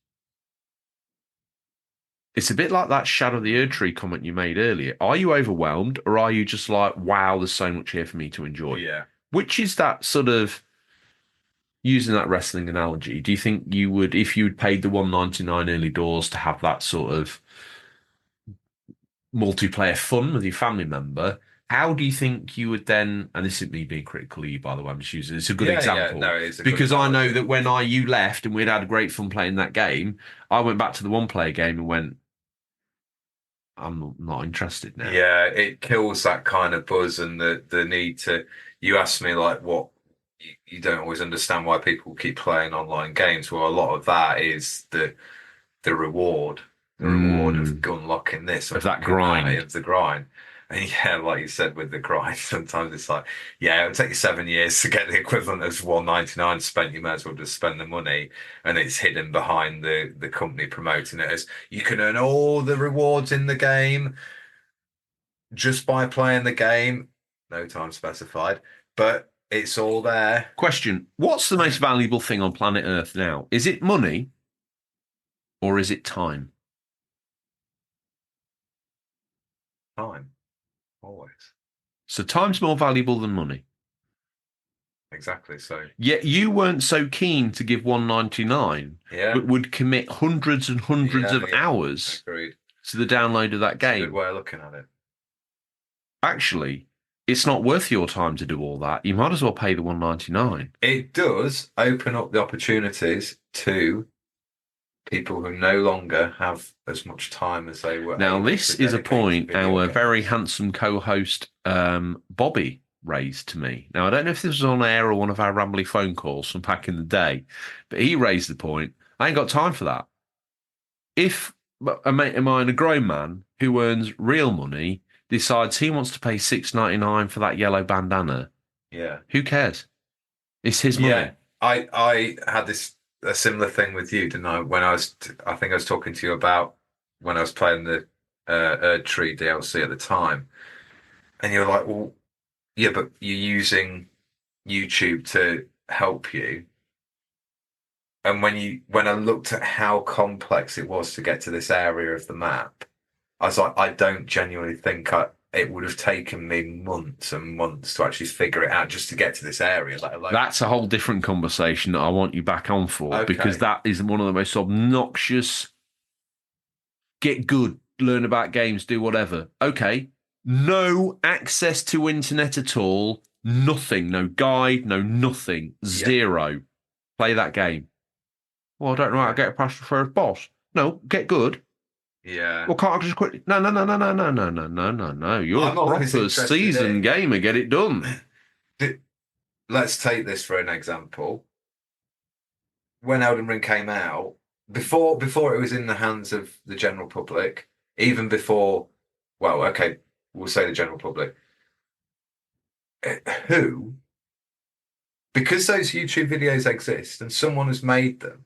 It's a bit like that Shadow of the Erdtree comment you made earlier. Are you overwhelmed, or are you just like, wow, there's so much here for me to enjoy? Yeah. Which is that sort of, using that wrestling analogy, do you think you would, if you'd paid the 199 early doors to have that sort of multiplayer fun with your family member, how do you think you would then, and this isn't me being critical of you, by the way, I'm just using it's a good example. No, it's a good because I know analogy. that when you left and we'd had great fun playing that game, I went back to the one-player game and went, I'm not interested now. Yeah, it kills that kind of buzz and the need to. You asked me like what you don't always understand why people keep playing online games. Well, a lot of that is the reward, the reward of unlocking this, Of that grind, of the grind. And yeah, like you said with the grind, sometimes it's like, yeah, it'll take you 7 years to get the equivalent of 199 spent. You may as well just spend the money, and it's hidden behind the company promoting it as you can earn all the rewards in the game just by playing the game. No time specified, but it's all there. Question: what's the most valuable thing on planet Earth now? Is it money, or is it time? Time, always. So time's more valuable than money. Exactly. So yet you weren't so keen to give 199, yeah, but would commit hundreds and hundreds of hours agreed. To the download of that game. Good way of looking at it. Actually, it's not worth your time to do all that. You might as well pay the 199. It does open up the opportunities to people who no longer have as much time as they were. Now, this is a point our very handsome co-host Bobby raised to me. Now, I don't know if this was on air or one of our rambly phone calls from back in the day, but he raised the point. I ain't got time for that. If a mate of mine, a grown man who earns real money, decides he wants to pay $6.99 for that yellow bandana, yeah, who cares? It's his money. Yeah, I had a similar thing with you, didn't I? When I think I was talking to you about when I was playing the Erd Tree DLC at the time, and you're like, well, yeah, but you're using YouTube to help you. And when I looked at how complex it was to get to this area of the map, I was like, I don't genuinely think it would have taken me months and months to actually figure it out just to get to this area. That's a whole different conversation that I want you back on for, because that is one of the most obnoxious, get good, learn about games, do whatever. Okay, no access to internet at all, nothing, no guide, no nothing, zero. Play that game. Well, I don't know how to get past the first boss. No, get good. Yeah. Well, can't I just quit? No. You're a proper seasoned gamer. Get it done. Let's take this for an example. When Elden Ring came out, before it was in the hands of the general public, even before, well, okay, we'll say the general public, because those YouTube videos exist and someone has made them,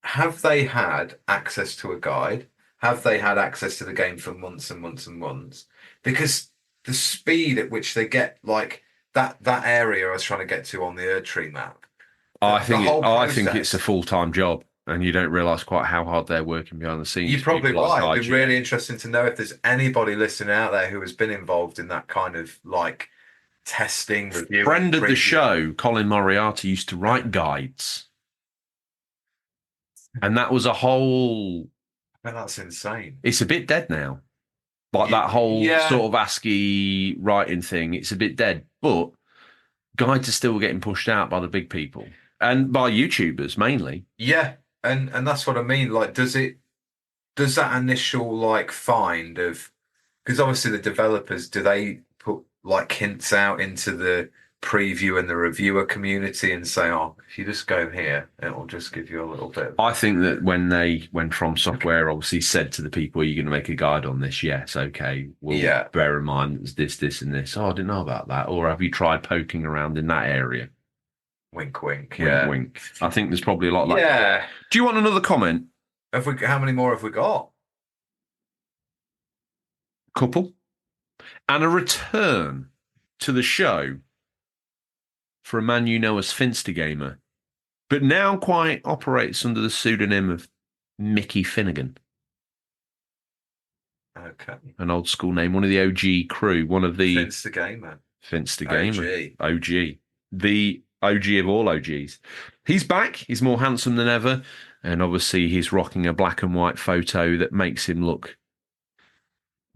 have they had access to a guide? Have they had access to the game for months and months and months? Because the speed at which they get, like that area I was trying to get to on the Erd Tree map. I think it's a full-time job, and you don't realise quite how hard they're working behind the scenes. You're probably right. It'd be really interesting to know if there's anybody listening out there who has been involved in that kind of like testing, review. Friend of the show, Colin Moriarty, used to write guides. And that was a whole... Man, that's insane. It's a bit dead now. Like that whole sort of ASCII writing thing, it's a bit dead. But guides are still getting pushed out by the big people. And by YouTubers, mainly. Yeah, and that's what I mean. Like, does that initial, like, find of... Because obviously the developers, do they put, like, hints out into the preview and the reviewer community and say, oh, if you just go here, it'll just give you a little bit. I think that when From Software obviously said to the people, are you going to make a guide on this? Yes, okay. Well, bear in mind there's this and this. Oh, I didn't know about that. Or have you tried poking around in that area? Wink, wink. Wink, wink. I think there's probably a lot like that. Yeah. Do you want another comment? How many more have we got? Couple. And a return to the show for a man you know as Finster Gamer, but now quite operates under the pseudonym of Mickey Finnegan. Okay. An old school name, one of the OG crew, one of the... Finster Gamer. Finster Gamer. OG. The OG of all OGs. He's back. He's more handsome than ever. And obviously he's rocking a black and white photo that makes him look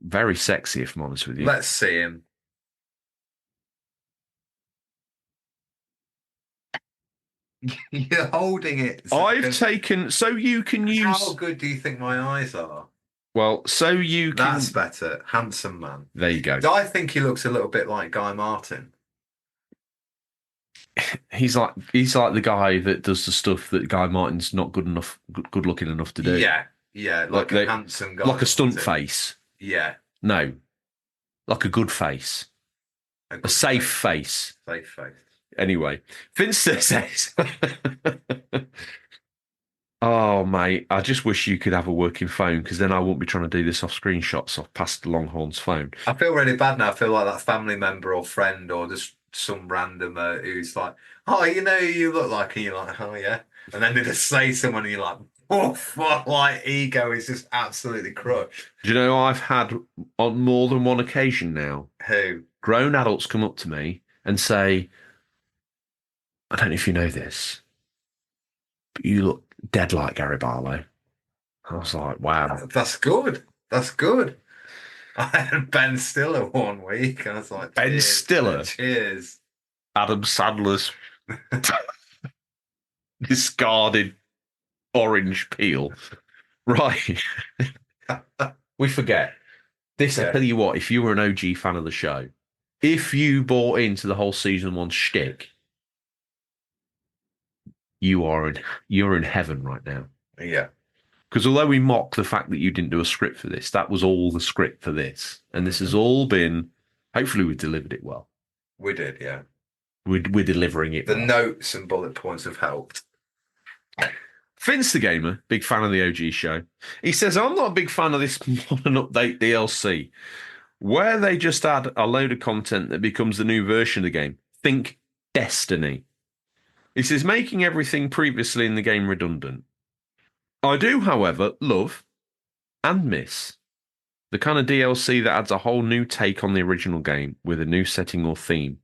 very sexy, if I'm honest with you. Let's see him. You're holding it. I've taken, so you can use... How good do you think my eyes are? Well, so you can... That's better. Handsome man. There you go. I think he looks a little bit like Guy Martin. He's like the guy that does the stuff that Guy Martin's not good looking enough to do. Yeah, like a handsome guy. Like a stunt face. Yeah. No. Like a good face. A safe face. Safe face. Anyway, Finster says, oh, mate, I just wish you could have a working phone because then I won't be trying to do this off screenshots off past Longhorn's phone. I feel really bad now. I feel like that family member or friend or just some randomer who's like, oh, you know who you look like? And you're like, oh, yeah. And then they just say someone and you're like, oh, what? Like, ego is just absolutely crushed. Do you know I've had on more than one occasion now? Who? Grown adults come up to me and say, I don't know if you know this, but you look dead like Gary Barlow. I was like, wow. That's good. That's good. I had Ben Stiller one week, and I was like, Ben Stiller? Cheers. Adam Sandler's discarded orange peel. Right. We forget. This, I tell you what, if you were an OG fan of the show, if you bought into the whole season 1 shtick, you're in heaven right now. Yeah. Because although we mock the fact that you didn't do a script for this, that was all the script for this. And this has all been, hopefully we delivered it well. We did, yeah. We're delivering it The well. notes and bullet points have helped. Vince the Gamer, big fan of the OG show. He says, I'm not a big fan of this modern update DLC, where they just add a load of content that becomes the new version of the game. Think Destiny. He says, making everything previously in the game redundant. I do, however, love and miss the kind of DLC that adds a whole new take on the original game with a new setting or theme.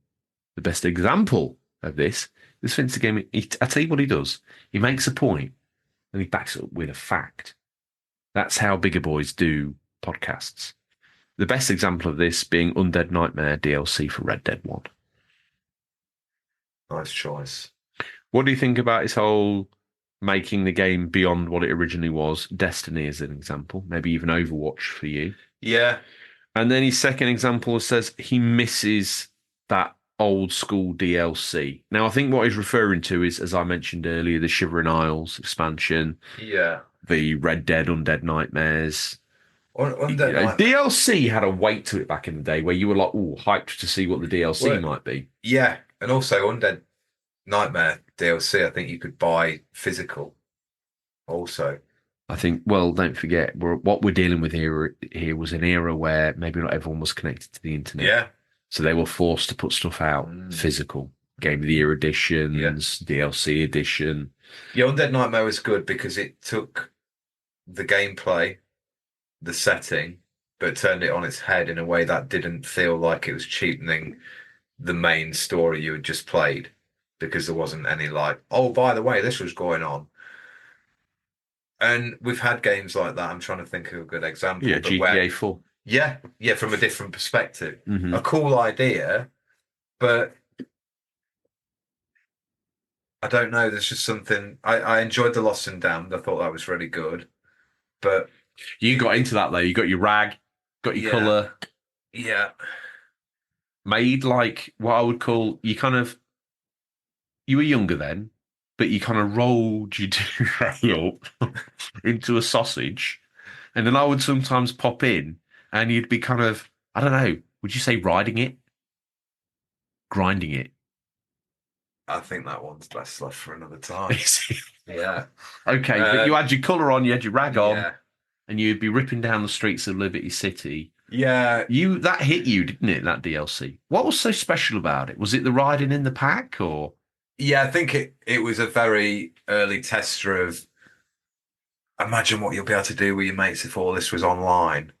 The best example of this is Vince the Gamer. I tell you what he does. He makes a point and he backs it up with a fact. That's how bigger boys do podcasts. The best example of this being Undead Nightmare DLC for Red Dead 1. Nice choice. What do you think about his whole making the game beyond what it originally was? Destiny as an example, maybe even Overwatch for you. Yeah. And then his second example says he misses that old school DLC. Now, I think what he's referring to is, as I mentioned earlier, the Shivering Isles expansion. Yeah. The Red Dead Undead Nightmares. Nightmare. DLC had a weight to it back in the day where you were like, oh, hyped to see what the DLC might be. Yeah. And also Undead Nightmare DLC, I think you could buy physical also. I think, well, don't forget, what we're dealing with here was an era where maybe not everyone was connected to the internet. Yeah. So they were forced to put stuff out physical. Game of the Year editions, DLC edition. Yeah, Undead Nightmare was good because it took the gameplay, the setting, but turned it on its head in a way that didn't feel like it was cheapening the main story you had just played. Because there wasn't any like, oh, by the way, this was going on. And we've had games like that. I'm trying to think of a good example. Yeah, GTA 4. Yeah, from a different perspective. Mm-hmm. A cool idea, but I don't know. There's just something. I enjoyed The Lost and Damned. I thought that was really good. But you got into that, though. You got your rag, got your colour. Yeah. Made like what I would call, you were younger then, but you kind of rolled your duvet up into a sausage. And then I would sometimes pop in and you'd be kind of, I don't know, would you say riding it? Grinding it? I think that one's best left for another time. Yeah. Okay, but you had your colour on, you had your rag on, and you'd be ripping down the streets of Liberty City. Yeah. That hit you, didn't it, that DLC? What was so special about it? Was it the riding in the pack, or? Yeah, I think it was a very early tester of imagine what you'll be able to do with your mates if all this was online.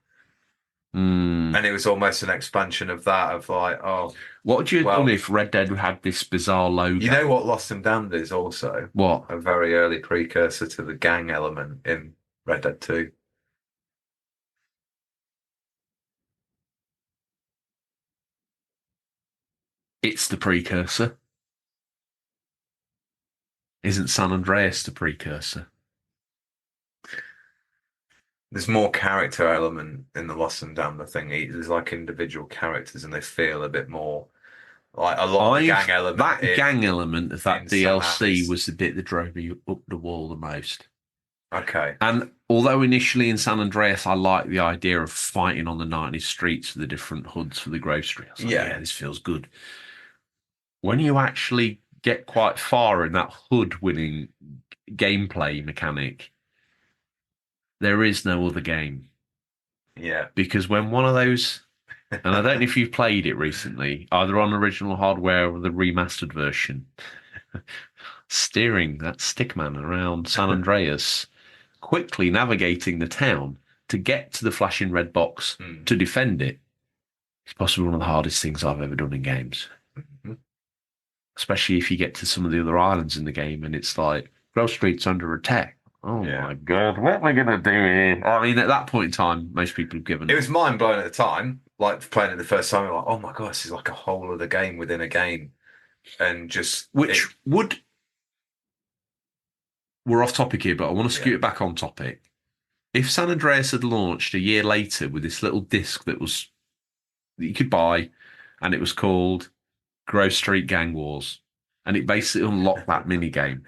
Mm. And it was almost an expansion of that, of like, oh, What would you have well, done if Red Dead had this bizarre logo? you know what Lost and Damned is also? What? A very early precursor to the gang element in Red Dead 2. It's the precursor. Isn't San Andreas the precursor? There's more character element in the Lost and Damned, I think. There's like individual characters and they feel a bit more like a lot of the gang element. That gang element of that in DLC San was the bit that drove me up the wall the most. Okay. And although initially in San Andreas I liked the idea of fighting on the nightly streets for the different hoods for the grocery, I was like, yeah, this feels good. When you actually get quite far in that hood-winning gameplay mechanic, there is no other game. Yeah. Because when one of those, and I don't know if you've played it recently, either on original hardware or the remastered version, steering that stickman around San Andreas, quickly navigating the town to get to the flashing red box to defend it, it's possibly one of the hardest things I've ever done in games. Mm-hmm. Especially if you get to some of the other islands in the game and it's like, Grove Street's under attack. Oh my God, what am I going to do here? I mean, at that point in time, most people have given It up. was mind blowing at the time, like playing it the first time, like, oh my God, this is like a whole other game within a game. And just. Which would. We're off topic here, but I want to scoot it back on topic. If San Andreas had launched a year later with this little disc that you could buy, and it was called Grove Street Gang Wars, and it basically unlocked that mini game.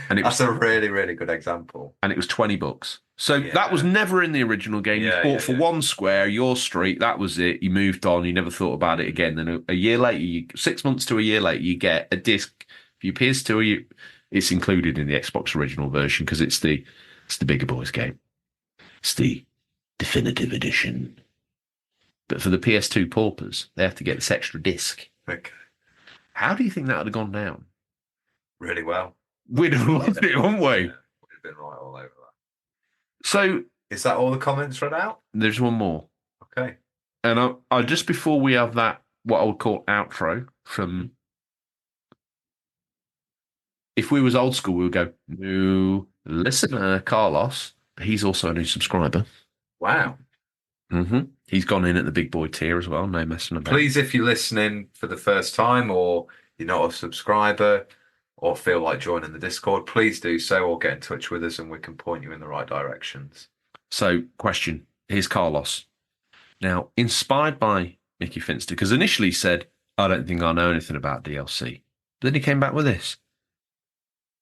And that's a really, really good example. And it was $20. So that was never in the original game. You bought for one square, your street, that was it. You moved on, you never thought about it again. Then a year later, 6 months to a year later, you get a disc for your PS2. It's included in the Xbox original version because it's the bigger boys game. It's the definitive edition. But for the PS2 paupers, they have to get this extra disc. Okay. How do you think that would have gone down? Really well. We'd have loved it, wouldn't we? We'd have been right all over that. So, is that all the comments read out? There's one more. Okay. And I just before we have that, what I would call outro from. If we was old school, we would go, new listener, Carlos. He's also a new subscriber. Wow. Mm-hmm. He's gone in at the big boy tier as well. No messing about. Please, if you're listening for the first time or you're not a subscriber or feel like joining the Discord, please do so or get in touch with us and we can point you in the right directions. So, question. Here's Carlos. Now, inspired by Mickey Finster, because initially he said, I don't think I know anything about DLC. But then he came back with this.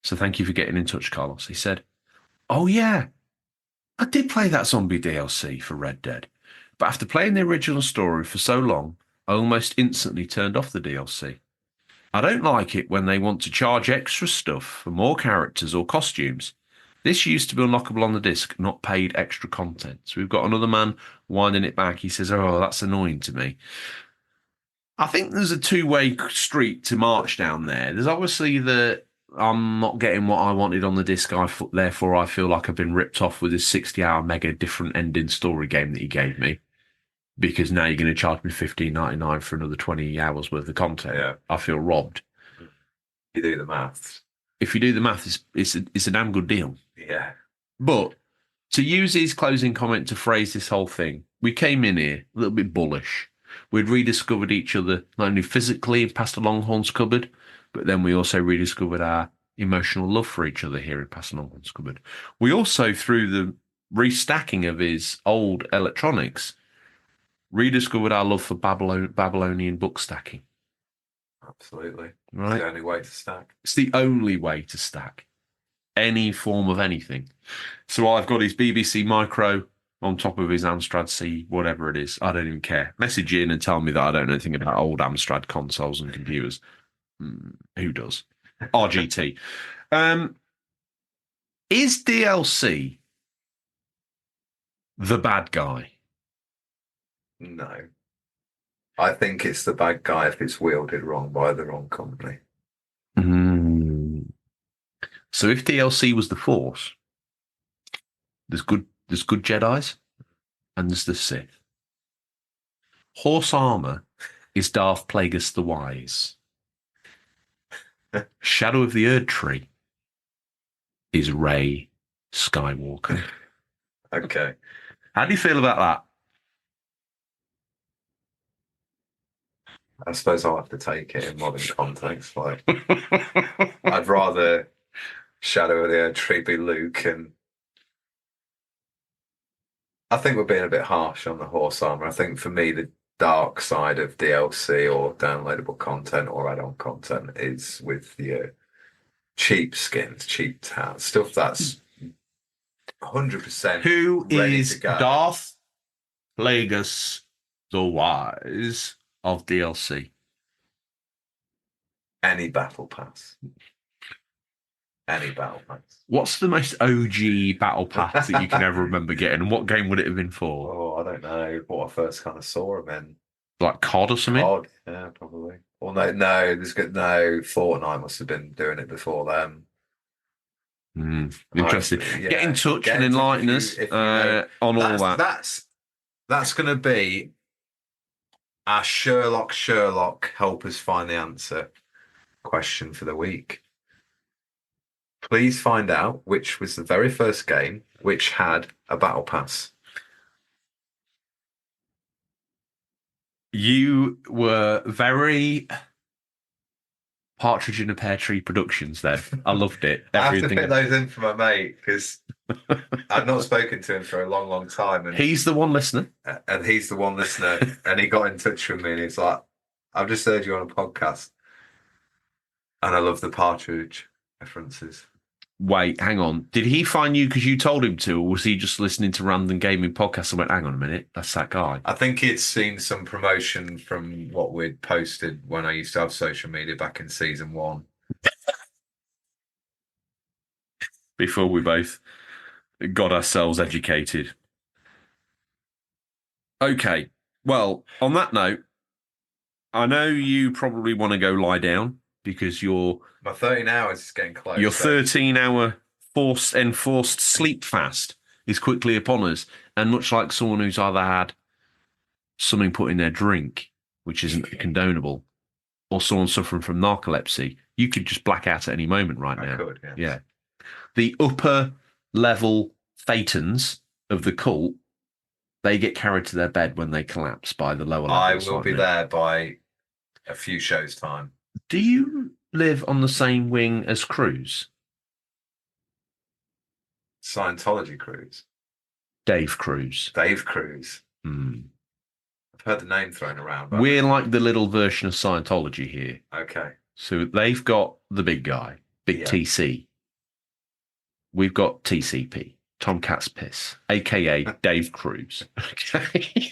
So thank you for getting in touch, Carlos. He said, oh yeah, I did play that zombie DLC for Red Dead. But after playing the original story for so long, I almost instantly turned off the DLC. I don't like it when they want to charge extra stuff for more characters or costumes. This used to be unlockable on the disc, not paid extra content. So we've got another man winding it back. He says, oh, that's annoying to me. I think there's a two-way street to march down there. There's obviously I'm not getting what I wanted on the disc. Therefore, I feel like I've been ripped off with this 60-hour mega different ending story game that he gave me. Because now you're going to charge me $15.99 for another 20 hours worth of content. Yeah. I feel robbed. You do the maths. If you do the math, it's a damn good deal. Yeah. But to use his closing comment to phrase this whole thing, we came in here a little bit bullish. We'd rediscovered each other, not only physically past the Longhorns cupboard, but then we also rediscovered our emotional love for each other here in past the Longhorns cupboard. We also, through the restacking of his old electronics, rediscovered our love for Babylonian book stacking. Absolutely. Right? It's the only way to stack. It's the only way to stack any form of anything. So I've got his BBC Micro on top of his Amstrad C, whatever it is. I don't even care. Message in and tell me that I don't know anything about old Amstrad consoles and computers. Who does? RGT. Is DLC the bad guy? No. I think it's the bad guy if it's wielded wrong by the wrong company. So if DLC was the Force, there's good Jedis and there's the Sith. Horse armor is Darth Plagueis the Wise. Shadow of the Erd Tree is Rey Skywalker. Okay. How do you feel about I suppose I'll have to take it in modern context. Like, that? I'd rather Shadow of the Erd Tree be Luke, and I think we're being a bit harsh on the horse armor. I think for me, the dark side of DLC or downloadable content or add-on content is with the cheap skins, cheap tats, stuff that's 100% Who ready is to go. Darth Plagueis the Wise of DLC? Any battle pass. Any battle pass. What's the most OG battle pass that you can ever remember getting? And what game would it have been for? Oh, I don't know what I first kind of saw him in. Like COD or something? COD, yeah, probably. Well, no, Fortnite must have been doing it before then. Interesting. Yeah. Get in touch Get and in touch enlighten if us you know. on all that. That's going to be our Sherlock help us find the answer question for the week. Please find out which was the very first game which had a battle pass. You were very Partridge in a Pear Tree Productions then. I loved it. I have to Everything. fit those in for my mate because I've not spoken to him for a long, long time. And He's the one listener. he's the one listener. And he got in touch with me and he's like, I've just heard you on a podcast. And I love the Partridge references. Wait, hang on. Did he find you because you told him to, or was he just listening to random gaming podcasts and went, hang on a minute, that's that guy? I think he'd seen some promotion from what we'd posted when I used to have social media back in season 1. Before we both got ourselves educated. Okay. Well, on that note, I know you probably want to go lie down because My 13 hours is getting close. your so 13-hour enforced sleep fast is quickly upon us. And much like someone who's either had something put in their drink, which isn't condonable, or someone suffering from narcolepsy, you could just black out at any moment right now. I could, yes. Yeah. The upper level thetans of the cult, they get carried to their bed when they collapse by the lower levels. I will be there by a few shows' time. Do you live on the same wing as Cruz? Scientology Cruise. Dave Cruz. Dave Cruz. Hmm. I've heard the name thrown around. But We're like the little version of Scientology here. okay. So they've got the big guy, Big Yeah. TC. We've got TCP, Tomcat's Piss, aka Dave Cruz. Okay.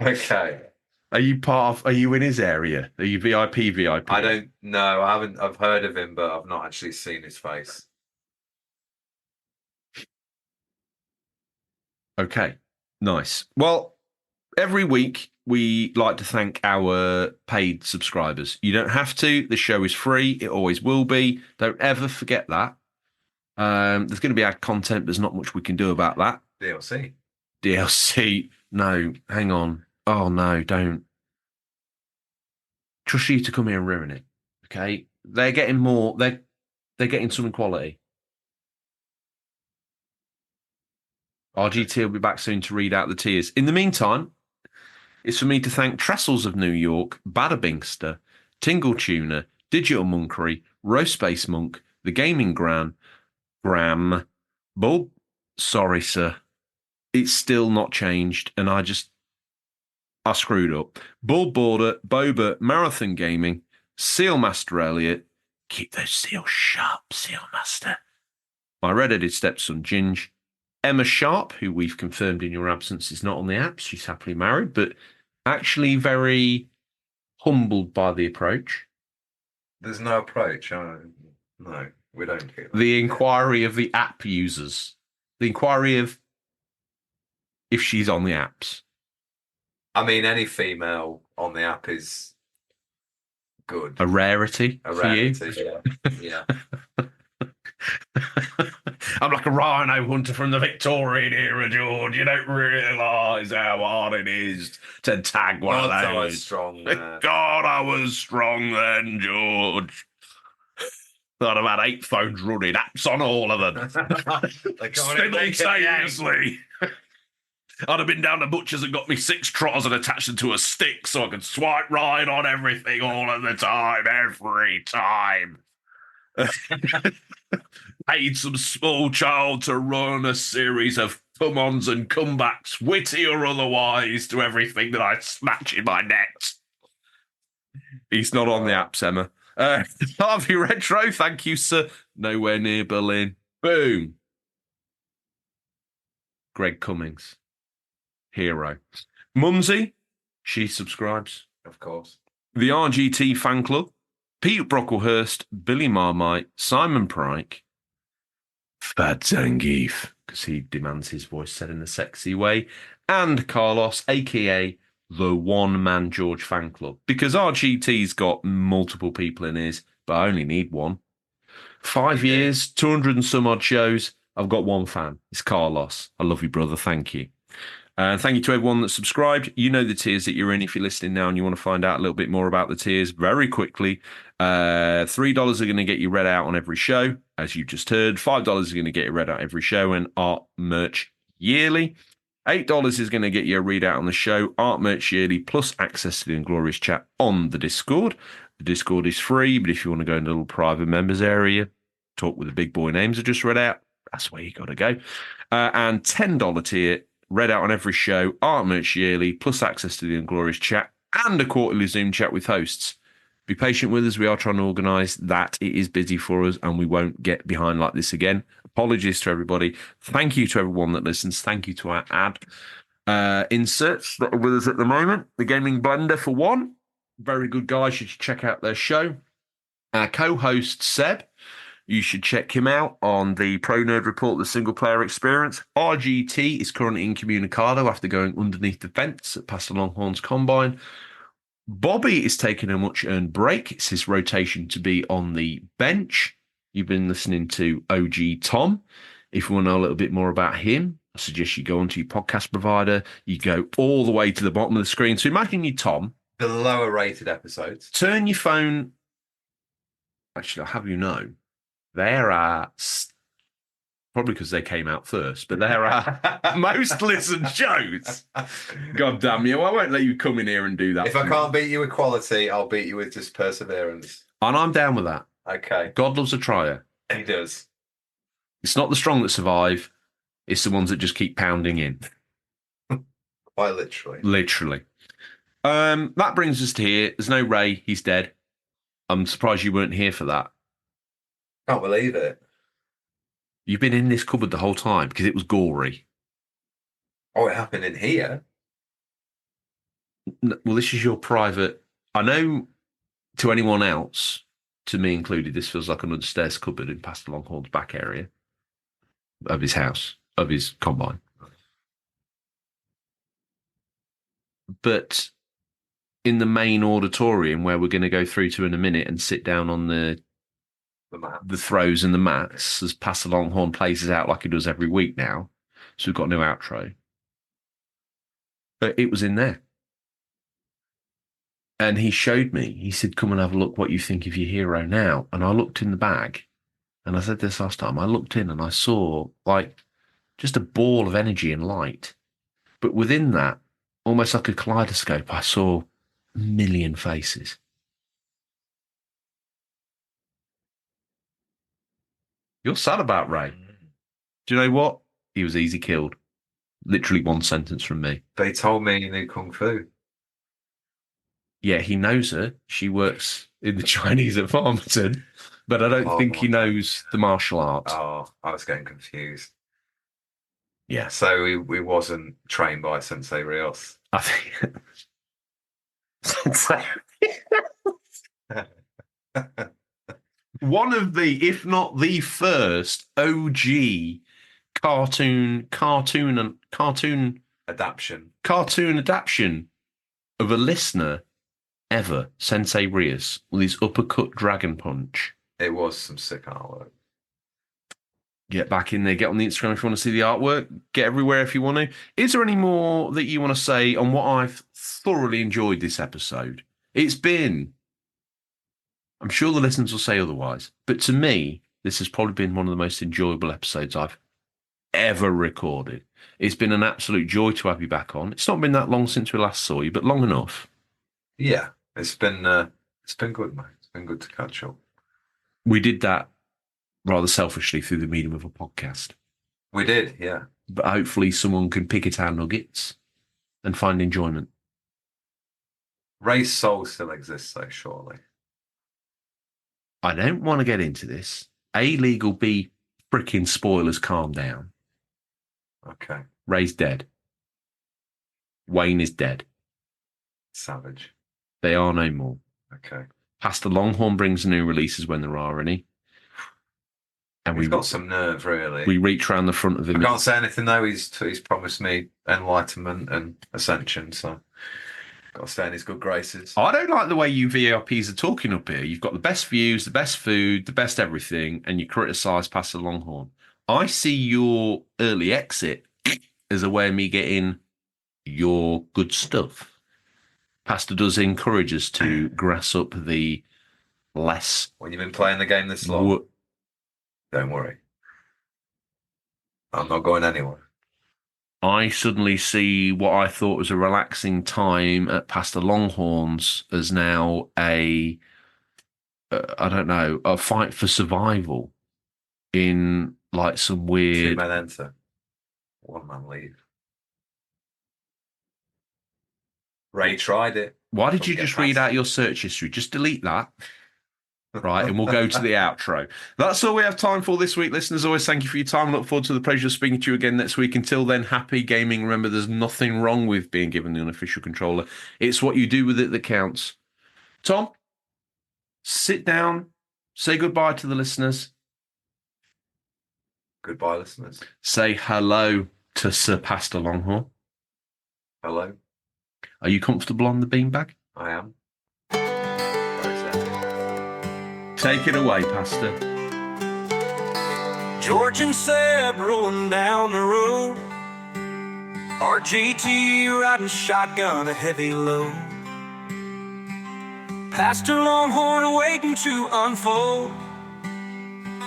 Okay. Are you in his area? Are you VIP? I don't know. I haven't. I've heard of him, but I've not actually seen his face. Okay, nice. Well, every week we like to thank our paid subscribers. You don't have to. The show is free. It always will be. Don't ever forget that. There's going to be ad content. There's not much we can do about that. DLC. No, hang on. Oh, no, don't. Trust you to come here and ruin it. Okay? They're getting more. They're getting something quality. RGT will be back soon to read out the tiers. In the meantime, it's for me to thank Trestles of New York, Badabingster, Tingle Tuner, Digital Monkery, Roast Space Monk, The Gaming Gram, Bulb. Sorry, sir. It's still not changed, and I screwed up. Bull Border, Boba, Marathon Gaming, Seal Master Elliot. Keep those seals sharp, Seal Master. My red-headed stepson, Ginge. Emma Sharp, who we've confirmed in your absence is not on the apps. She's happily married, but actually very humbled by the approach. There's no approach. No, we don't do that. The inquiry of the app users. The inquiry of if she's on the apps. I mean, any female on the app is good. A rarity A for you. rarity, yeah. I'm like a rhino hunter from the Victorian era, George. You don't realise how hard it is to tag one God, I of was those. strong. God, I was strong then, George. I'd have had 8 phones running, apps on all of them. Simultaneously. I'd have been down to Butcher's and got me 6 trotters and attached them to a stick so I could swipe right on everything all of the time, every time. Paid some small child to run a series of come-ons and comebacks, witty or otherwise, to everything that I smash in my net. He's not on the apps, Emma. Harvey Retro, thank you, sir. Nowhere near Berlin. Boom. Greg Cummings. Hero. Mumsy, she subscribes. Of course. The RGT Fan Club. Pete Brocklehurst, Billy Marmite, Simon Pryke, Fat Zangief, because he demands his voice said in a sexy way, and Carlos, a.k.a. the one-man George Fan Club, because RGT's got multiple people in his, but I only need one. 5 years, 200 and some odd shows, I've got one fan. It's Carlos. I love you, brother. Thank you. And thank you to everyone that subscribed. You know the tiers that you're in if you're listening now and you want to find out a little bit more about the tiers very quickly. $3 are going to get you read out on every show, as you just heard. $5 is going to get you read out every show and art merch yearly. $8 is going to get you a readout on the show, art merch yearly, plus access to the Inglorious chat on the Discord. The Discord is free, but if you want to go in the little private members area, talk with the big boy names I just read out, that's where you got to go. And $10 tier, read out on every show, art merch yearly, plus access to the Inglorious chat and a quarterly Zoom chat with hosts. Be patient with us. We are trying to organise that. It is busy for us and we won't get behind like this again. Apologies to everybody. Thank you to everyone that listens. Thank you to our ad inserts that are with us at the moment. The Gaming Blender, for one. Very good guys. You should check out their show. Our co-host, Seb. You should check him out on the Pro Nerd Report, the single player experience. RGT is currently incommunicado after going underneath the fence at Pastor Longhorn's Combine. Bobby is taking a much-earned break. It's his rotation to be on the bench. You've been listening to OG Tom. If you want to know a little bit more about him, I suggest you go onto your podcast provider. You go all the way to the bottom of the screen. So imagine you, Tom. The lower rated episodes. Turn your phone. Actually, I'll have you know, there are, probably because they came out first, but there are most listened shows. God damn you. I won't let you come in here and do that. If I can't beat you with quality, I'll beat you with just perseverance. And I'm down with that. Okay. God loves a trier. He does. It's not the strong that survive. It's the ones that just keep pounding in. Quite literally. Literally. That brings us to here. There's no Ray. He's dead. I'm surprised you weren't here for that. Can't believe it. You've been in this cupboard the whole time because it was gory. Oh, it happened in here? Well, this is your private... I know to anyone else, to me included, this feels like an upstairs cupboard in Pastor Longhorn's back area of his house, of his combine. But in the main auditorium where we're going to go through to in a minute and sit down on the throws and the mats as Pastor Longhorn plays us out like he does every week now. So we've got no outro. But it was in there. And he showed me, he said, come and have a look what you think of your hero now. And I looked in the bag, and I said this last time, I looked in and I saw like just a ball of energy and light. But within that, almost like a kaleidoscope, I saw a million faces. You're sad about Ray. Do you know what? He was easy killed. Literally one sentence from me. They told me he knew Kung Fu. Yeah, he knows her. She works in the Chinese at Farmington, but I don't think he knows the martial arts. Oh, I was getting confused. Yeah. So he wasn't trained by Sensei Rios. I think... One of the, if not the first, OG cartoon adaptation of a listener ever, Sensei Rios, with his uppercut dragon punch. It was some sick artwork. Get back in there. Get on the Instagram if you want to see the artwork. Get everywhere if you want to. Is there any more that you want to say on what I've thoroughly enjoyed this episode? It's been, I'm sure the listeners will say otherwise, but to me, this has probably been one of the most enjoyable episodes I've ever recorded. It's been an absolute joy to have you back on. It's not been that long since we last saw you, but long enough. Yeah, it's been good, mate. It's been good to catch up. We did that rather selfishly through the medium of a podcast. We did, yeah. But hopefully someone can pick at our nuggets and find enjoyment. Ray's soul still exists, though, surely. I don't want to get into this. A, legal, B, freaking spoilers, calm down. Okay. Ray's dead. Wayne is dead. Savage. They are no more. Okay. Pastor Longhorn brings new releases when there are any. And He's got some nerve, really. We reach around the front of him. I can't say anything, though. He's promised me enlightenment and ascension, so got to stay in his good graces. I don't like the way you VIPs are talking up here. You've got the best views, the best food, the best everything, and you criticise Pastor Longhorn. I see your early exit as a way of me getting your good stuff. Pastor does encourage us to grass up the less... When you've been playing the game this long, don't worry. I'm not going anywhere. I suddenly see what I thought was a relaxing time at Pastor Longhorn's as now a fight for survival in like some weird... 2 men enter, 1 man leave. Ray tried it. Why did you just read out your search history? Just delete that. Right, and we'll go to the outro. That's all we have time for this week, listeners. Always thank you for your time. Look forward to the pleasure of speaking to you again next week. Until then, happy gaming. Remember, there's nothing wrong with being given the unofficial controller. It's what you do with it that counts. Tom, sit down. Say goodbye to the listeners. Goodbye, listeners. Say hello to Sir Pastor Longhorn. Hello. Are you comfortable on the beanbag? I am. Take it away, Pastor. George and Seb rolling down the road, RGT riding shotgun a heavy load, Pastor Longhorn waiting to unfold.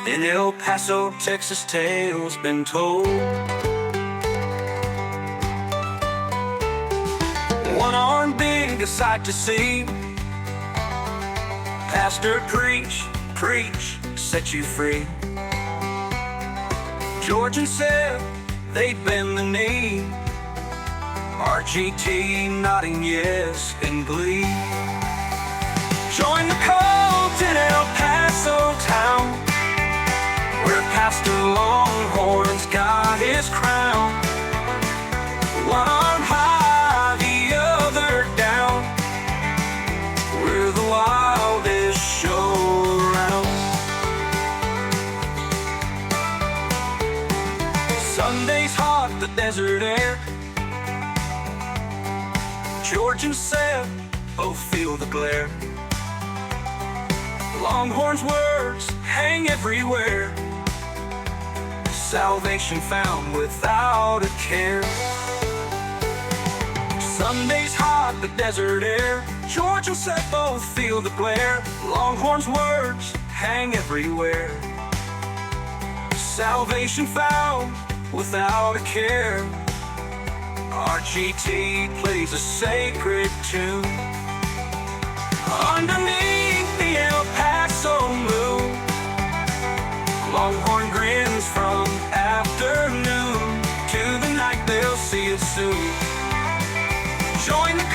In El Paso, Texas, tales been told. One arm big, a sight to see. Pastor, preach, set you free. George and Seb, they bend the knee. RGT nodding yes in glee. Join the cult in El Paso town, where Pastor Longhorn's got his crown. One arm high, the other down, we're the wildest show around. Sunday's hot, the desert air. George and Seb both feel the glare. Longhorn's words hang everywhere. Salvation found without a care. Sunday's hot, the desert air. George and Seb both feel the glare. Longhorn's words hang everywhere. Salvation found without a care. RGT plays a sacred tune underneath the El Paso moon. Longhorn grins from afternoon to the night, they'll see it soon. Join the